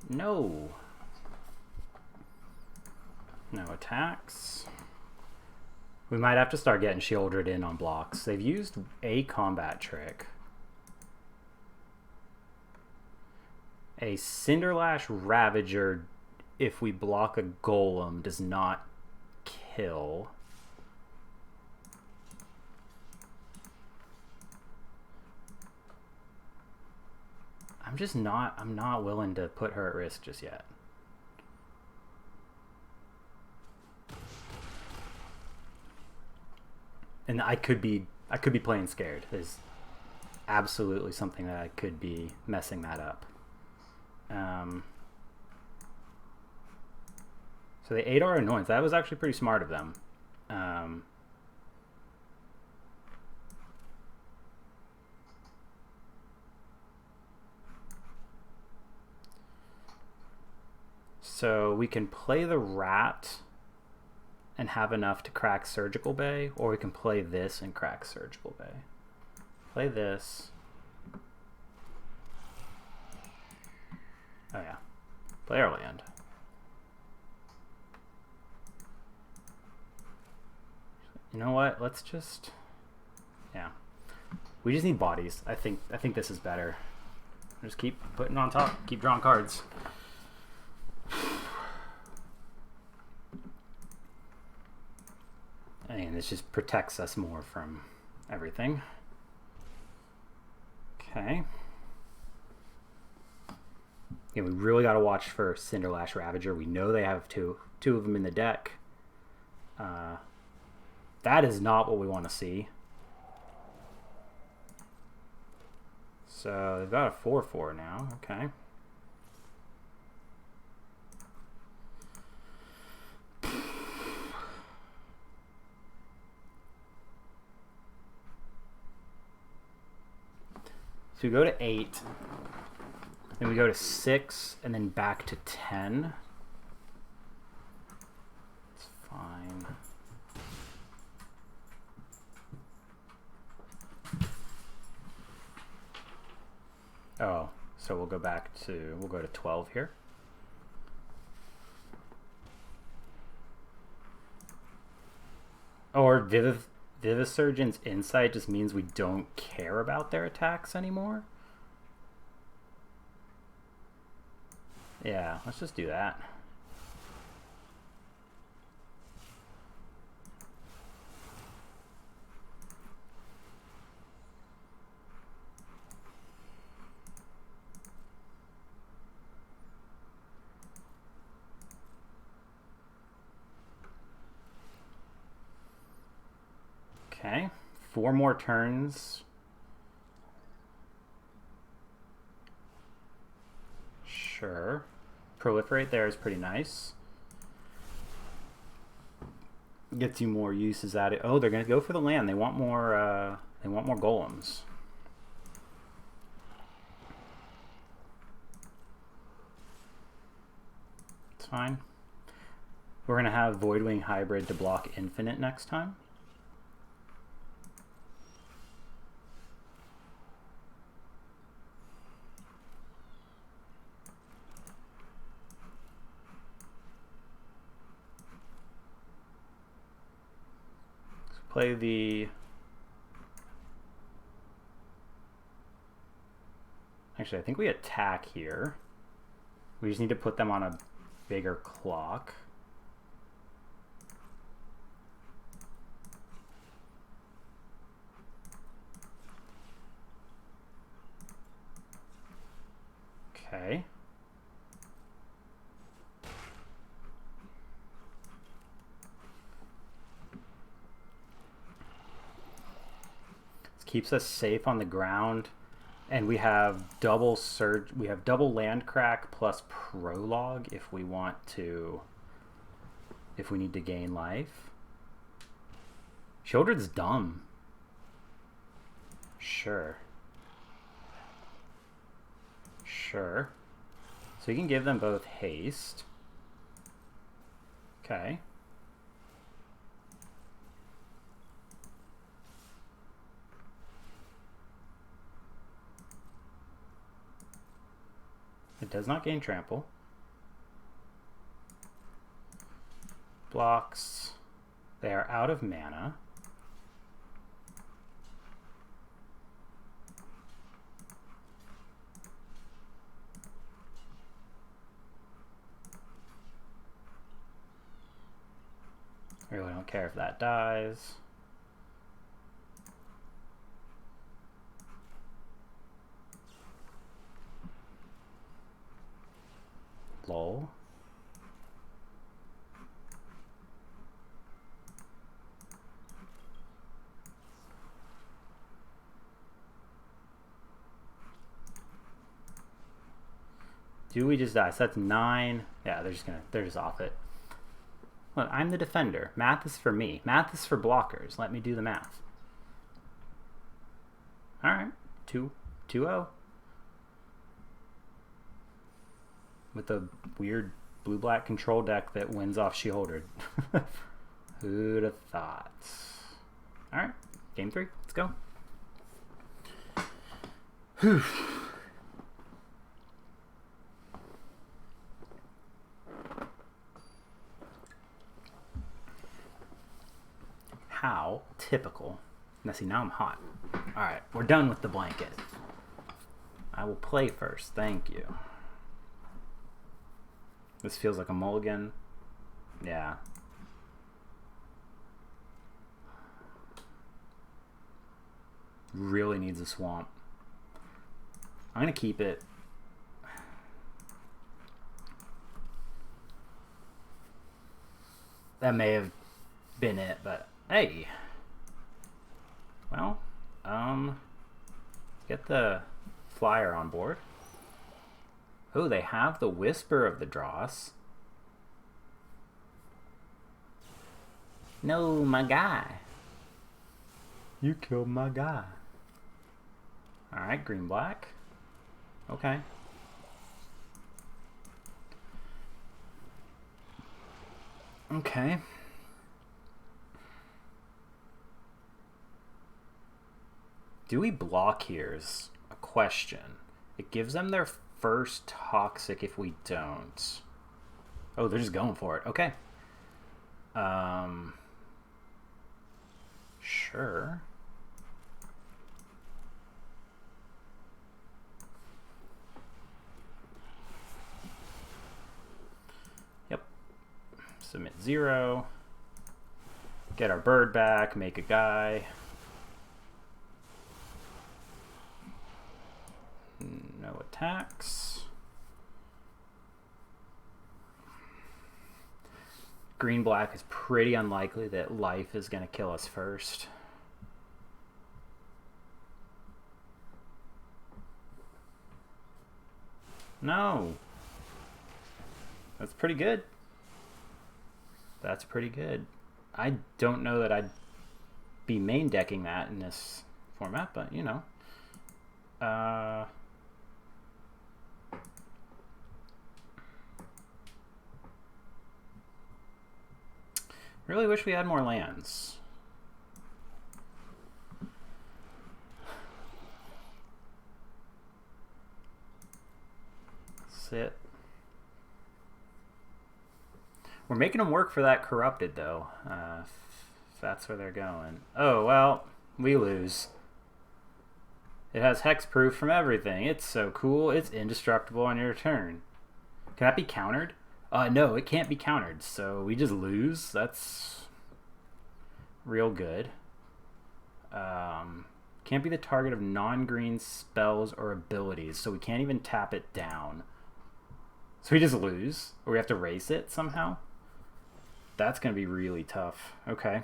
No. No attacks. We might have to start getting shielded in on blocks. They've used a combat trick. A Cinderlash Ravager, if we block a golem, does not kill. I'm not willing to put her at risk just yet. And I could be playing scared. There's absolutely something that I could be messing that up. So they ate our annoyance. That was actually pretty smart of them. So we can play the rat and have enough to crack Surgical Bay, or we can play this and crack Surgical Bay. Play this. Oh yeah. Play our land. You know what? Let's just... Yeah. We just need bodies. I think this is better. Just keep putting on top. Keep drawing cards. And this just protects us more from everything. Okay. Yeah, we really got to watch for Cinderlash Ravager. We know they have two of them in the deck. That is not what we want to see. So they've got a 4/4 now. Okay. So we go to 8, then we go to 6, and then back to 10. It's fine. Oh, so we'll go to 12 here. Or Vivisurgent's Insight just means we don't care about their attacks anymore. Yeah, let's just do that. Okay, 4 more turns. Sure. Proliferate there is pretty nice. Gets you more uses out of it. Oh, they're gonna go for the land. They want more. They want more golems. It's fine. We're gonna have Voidwing Hybrid to block Infinite next time. Play the... Actually, I think we attack here. We just need to put them on a bigger clock. Okay. Keeps us safe on the ground, and we have double surge. We have double land crack plus prologue if we want to. If we need to gain life. Shieldred's dumb. Sure. Sure. So you can give them both haste. Okay. It does not gain trample. Blocks. They are out of mana. I really don't care if that dies. Lol. Do we just die? So that's 9. Yeah, they're just off it. Look, I'm the defender. Math is for me. Math is for blockers. Let me do the math. Alright. 2-0. With a weird blue-black control deck that wins off Shieldred. Who'd have thought? Alright, game 3. Let's go. Whew. How typical. Now see, now I'm hot. Alright, we're done with the blanket. I will play first. Thank you. This feels like a mulligan. Yeah. Really needs a swamp. I'm gonna keep it. That may have been it, but hey. Well, let's get the flyer on board. Oh, they have the Whisper of the Dross. No, my guy. You killed my guy. Alright, green-black. Okay. Okay. Do we block here is a question. It gives them their first toxic if we don't. Oh, they're just going for it. Okay. Sure. Yep. Submit 0. Get our bird back. Make a guy. No attacks. Green-black is pretty unlikely that life is going to kill us first. No. That's pretty good. That's pretty good. I don't know that I'd be main decking that in this format, but you know. Really wish we had more lands. Sit. We're making them work for that corrupted, though. If that's where they're going. Oh, well, we lose. It has hexproof from everything. It's so cool. It's indestructible on your turn. Can that be countered? No, it can't be countered. So we just lose. That's real good. Can't be the target of non-green spells or abilities. So we can't even tap it down. So we just lose. Or we have to race it somehow. That's going to be really tough. Okay.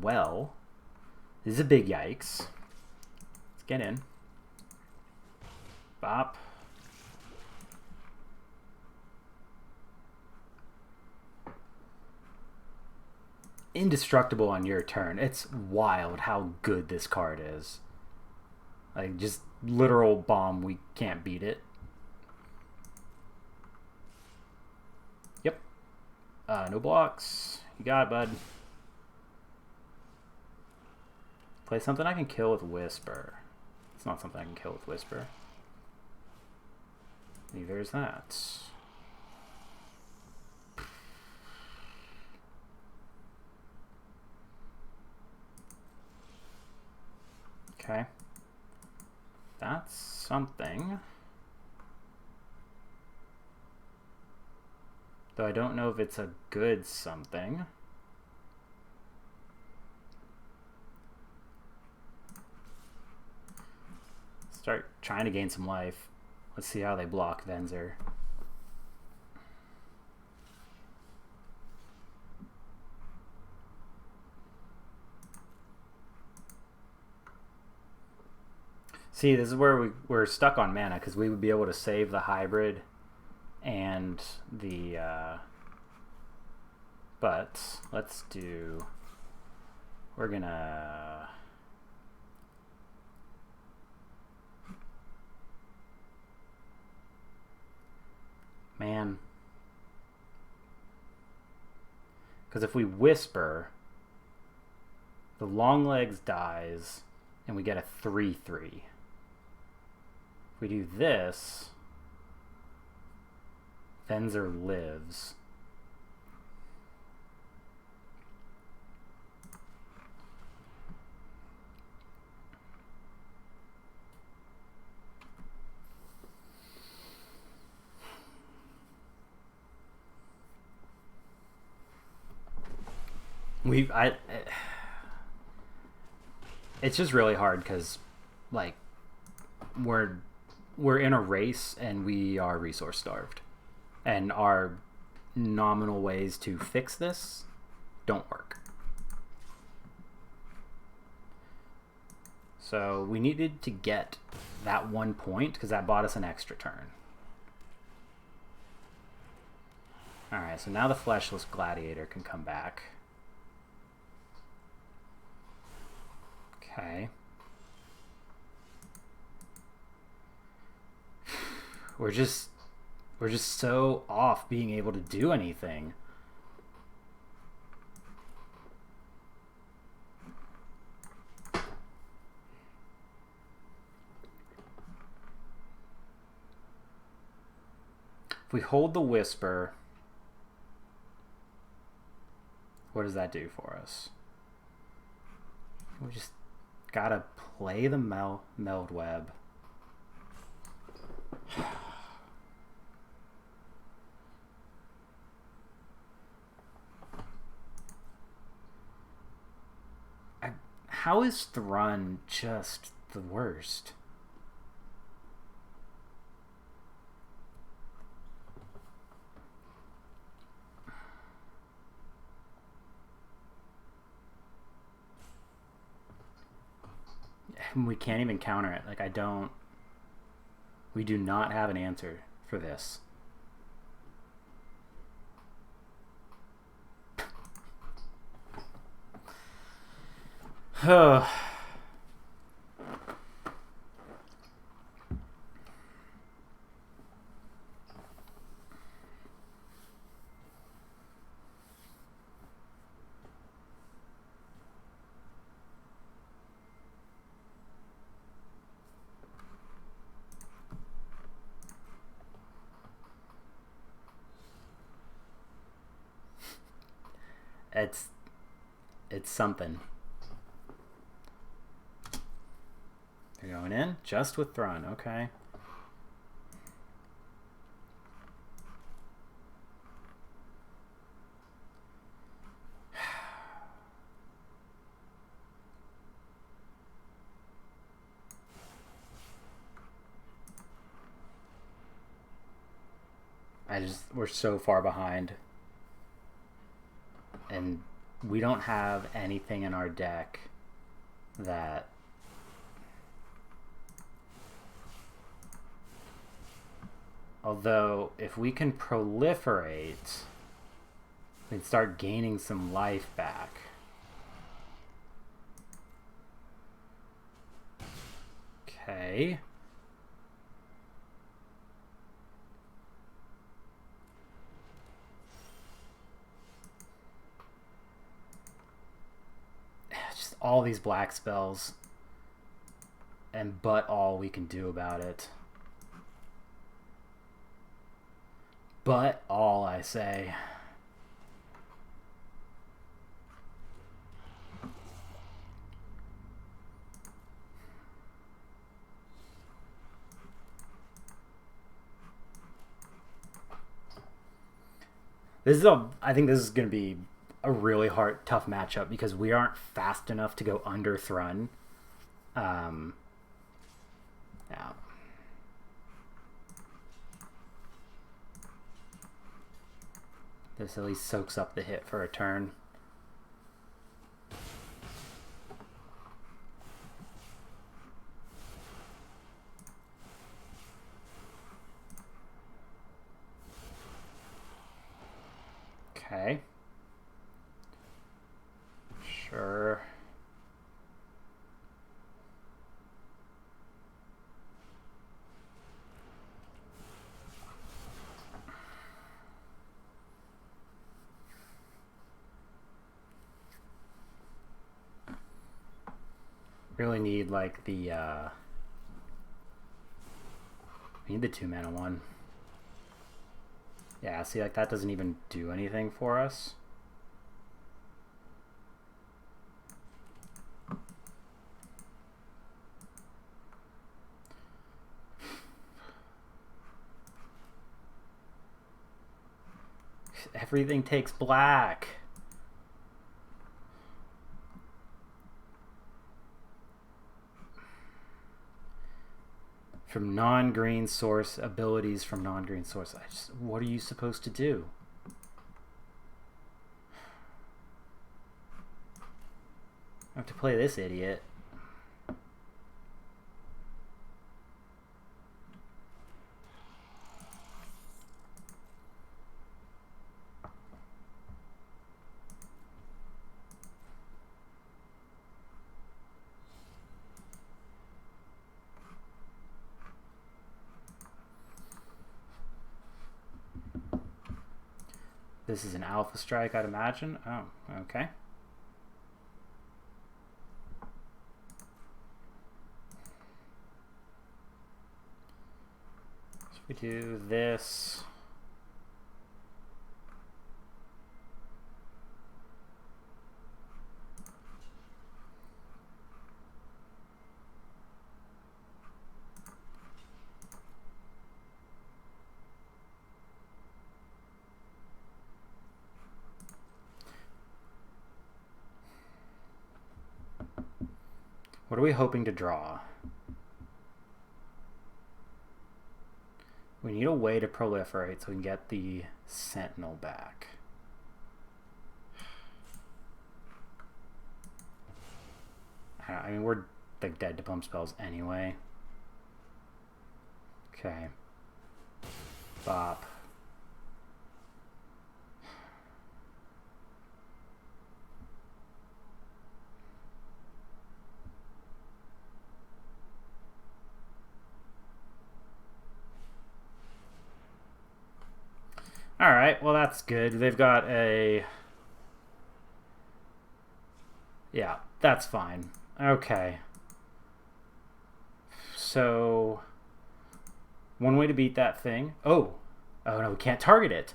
Well, this is a big yikes. Let's get in. Bop. Indestructible on your turn. It's wild how good this card is. Like, just literal bomb. We can't beat it. Yep. No blocks. You got it, bud. Play something I can kill with Whisper. It's not something I can kill with Whisper. Neither is that. Okay. That's something. Though I don't know if it's a good something. Start trying to gain some life. Let's see how they block Venzer. See, this is where we're stuck on mana, because we would be able to save the hybrid and the... but let's do... We're gonna... Man. Because if we Whisper, the long legs dies, and we get a 3/3. If we do this, Venzer lives. It's just really hard because, like, we're in a race and we are resource starved, and our nominal ways to fix this don't work. So we needed to get that 1 point because that bought us an extra turn. Alright, so now the Fleshless Gladiator can come back. Okay. We're just so off being able to do anything. If we hold the Whisper, what does that do for us? We just gotta play the Meld Web. How is Thrun just the worst? We can't even counter it. Like, I don't... We do not have an answer for this. It's something. They're going in just with Thrun. Okay. We're so far behind. And we don't have anything in our deck that although if we can proliferate, we can start gaining some life back. Okay. Just all these black spells. And but all we can do about it. But all, I say. I think this is going to be a really hard, tough matchup because we aren't fast enough to go under Thrun. Yeah. This at least soaks up the hit for a turn. Okay. Sure. Really need like the we need the 2-mana one. Yeah, see, like that doesn't even do anything for us. Everything takes black. From non-green source, abilities from non-green source. What are you supposed to do? I have to play this idiot. This is an alpha strike, I'd imagine. Oh, okay. So we do this. What are we hoping to draw? We need a way to proliferate so we can get the Sentinel back. I mean, we're like dead to pump spells anyway. Okay. Bop. All right, well that's good. They've got a... Yeah, that's fine. Okay. So, one way to beat that thing... Oh! Oh no, we can't target it!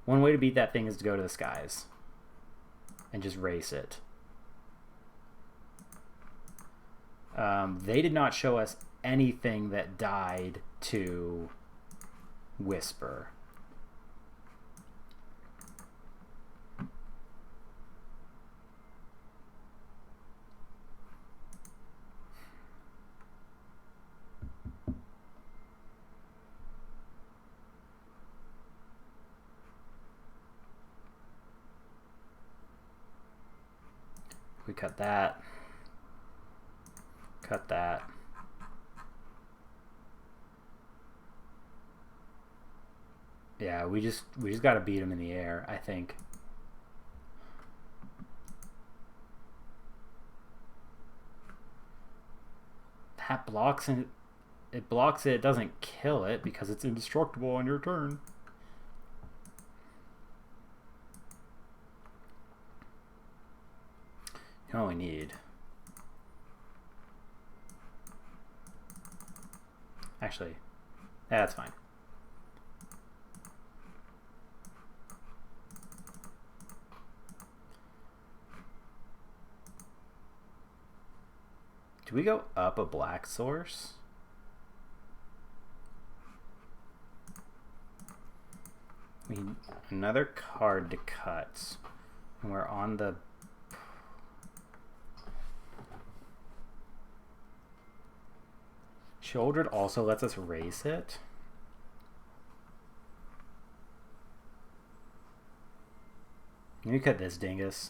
One way to beat that thing is to go to the skies. And just race it. They did not show us anything that died to Whisper. We cut that. Cut that. Yeah, we just got to beat him in the air, I think. That blocks it. It blocks it. It doesn't kill it because it's indestructible on your turn. You only need... Actually, that's fine. Do we go up a black source? We need another card to cut. And we're on the... Childred also lets us race it. Can you cut this dingus?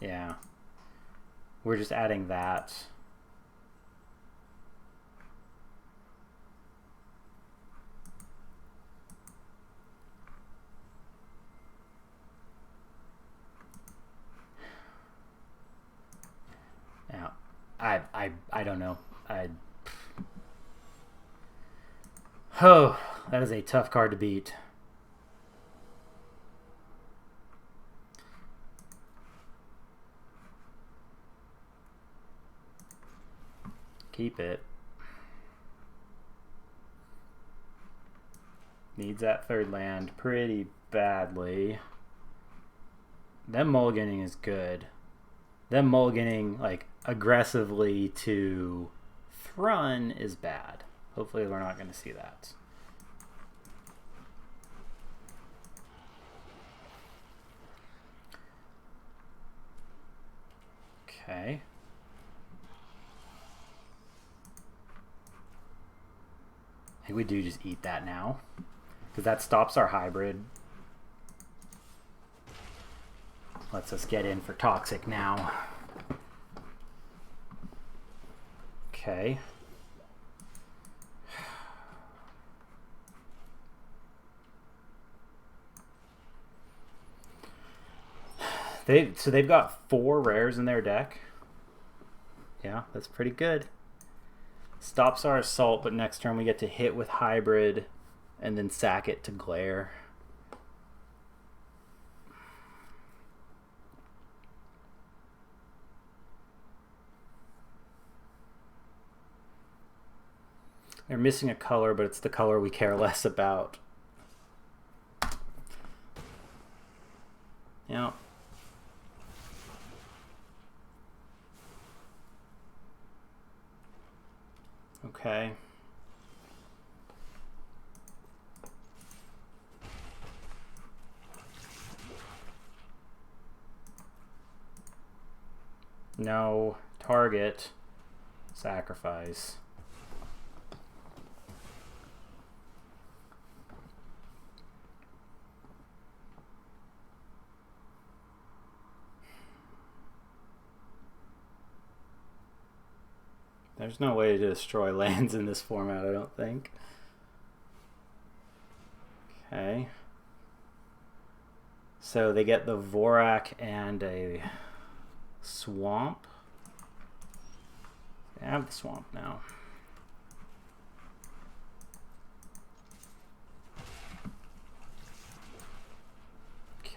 Yeah. We're just adding that. Now, I don't know. Oh, that is a tough card to beat. Keep it. Needs that third land pretty badly. Them mulliganing is good. Them mulliganing like aggressively to Thrun is bad. Hopefully we're not going to see that. Okay. I think we do just eat that now. Because that stops our hybrid. Lets us get in for toxic now. Okay. So they've got 4 rares in their deck. Yeah, that's pretty good. Stops our assault, but next turn we get to hit with hybrid and then sack it to glare. They're missing a color, but it's the color we care less about. Yeah. Okay. No. Target. Sacrifice. there's no way to destroy lands in this format, I don't think. Okay. So they get the Vorak and a swamp. They have the swamp now.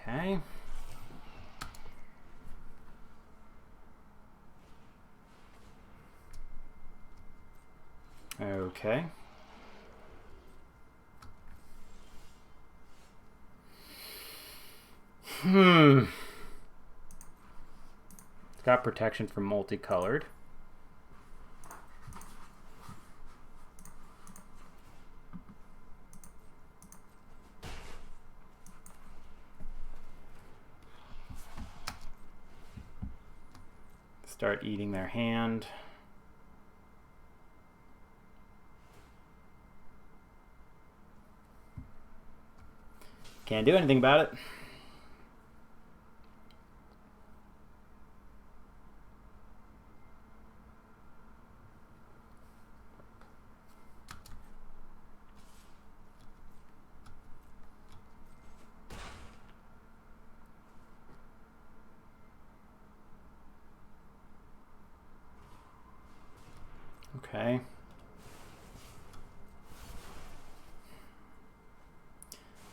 Okay. Okay. It's got protection from multicolored. Start eating their hand. Can't do anything about it. Okay.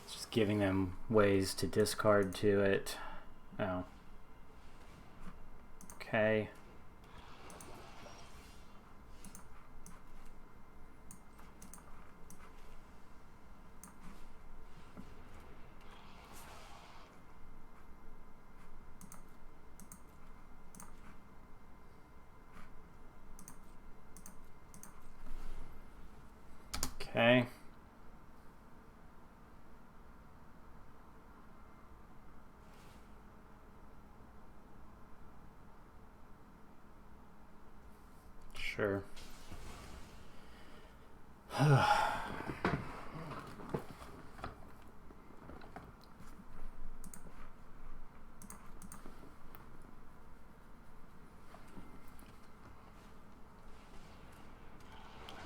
It's just giving them ways to discard to it. Oh. Okay. Okay. Sure.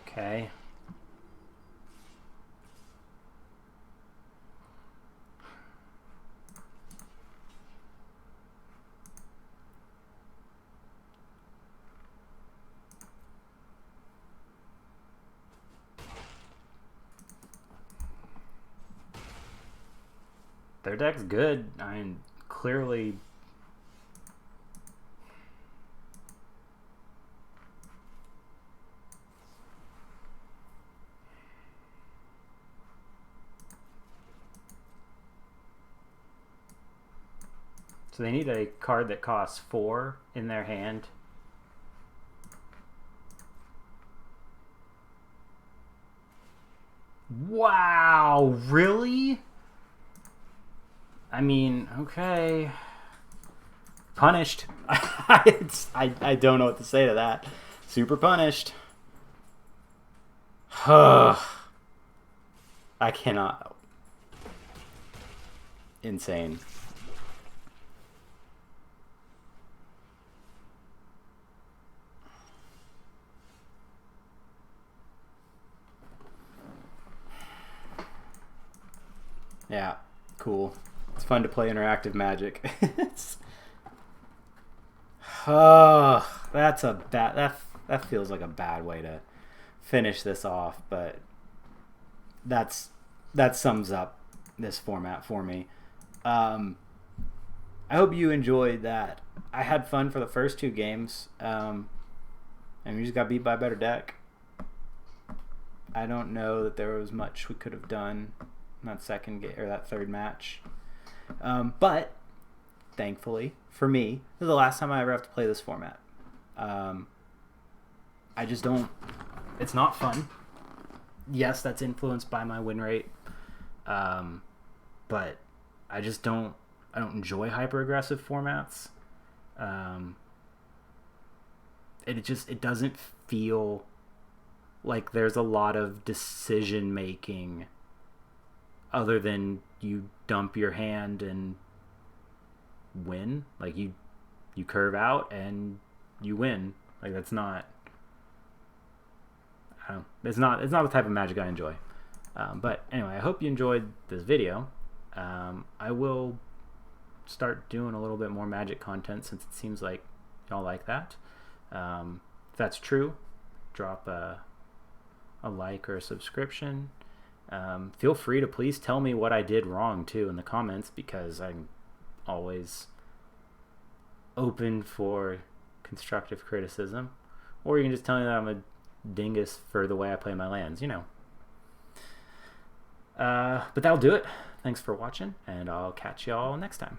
Okay. Their deck's good. I mean, clearly. So they need a card that costs 4 in their hand. Wow, really? I mean, okay. Punished. I don't know what to say to that. Super punished. I cannot. Insane. Yeah, cool. It's fun to play interactive Magic. That's a bad. That feels like a bad way to finish this off, but that sums up this format for me. I hope you enjoyed that. I had fun for the first 2 games, and we just got beat by a better deck. I don't know that there was much we could have done in that second game or that third match. But thankfully for me, this is the last time I ever have to play this format. I just don't. It's not fun. Yes, that's influenced by my win rate, but I just don't. I don't enjoy hyper aggressive formats. It doesn't feel like there's a lot of decision making other than you dump your hand and win. Like you curve out and you win. Like that's not I don't know. It's not the type of Magic I enjoy. But anyway, I hope you enjoyed this video. I will start doing a little bit more Magic content since it seems like y'all like that. If that's true, drop a like or a subscription. Feel free to please tell me what I did wrong too in the comments, because I'm always open for constructive criticism. Or you can just tell me that I'm a dingus for the way I play my lands, you know. But that'll do it. Thanks for watching, and I'll catch y'all next time.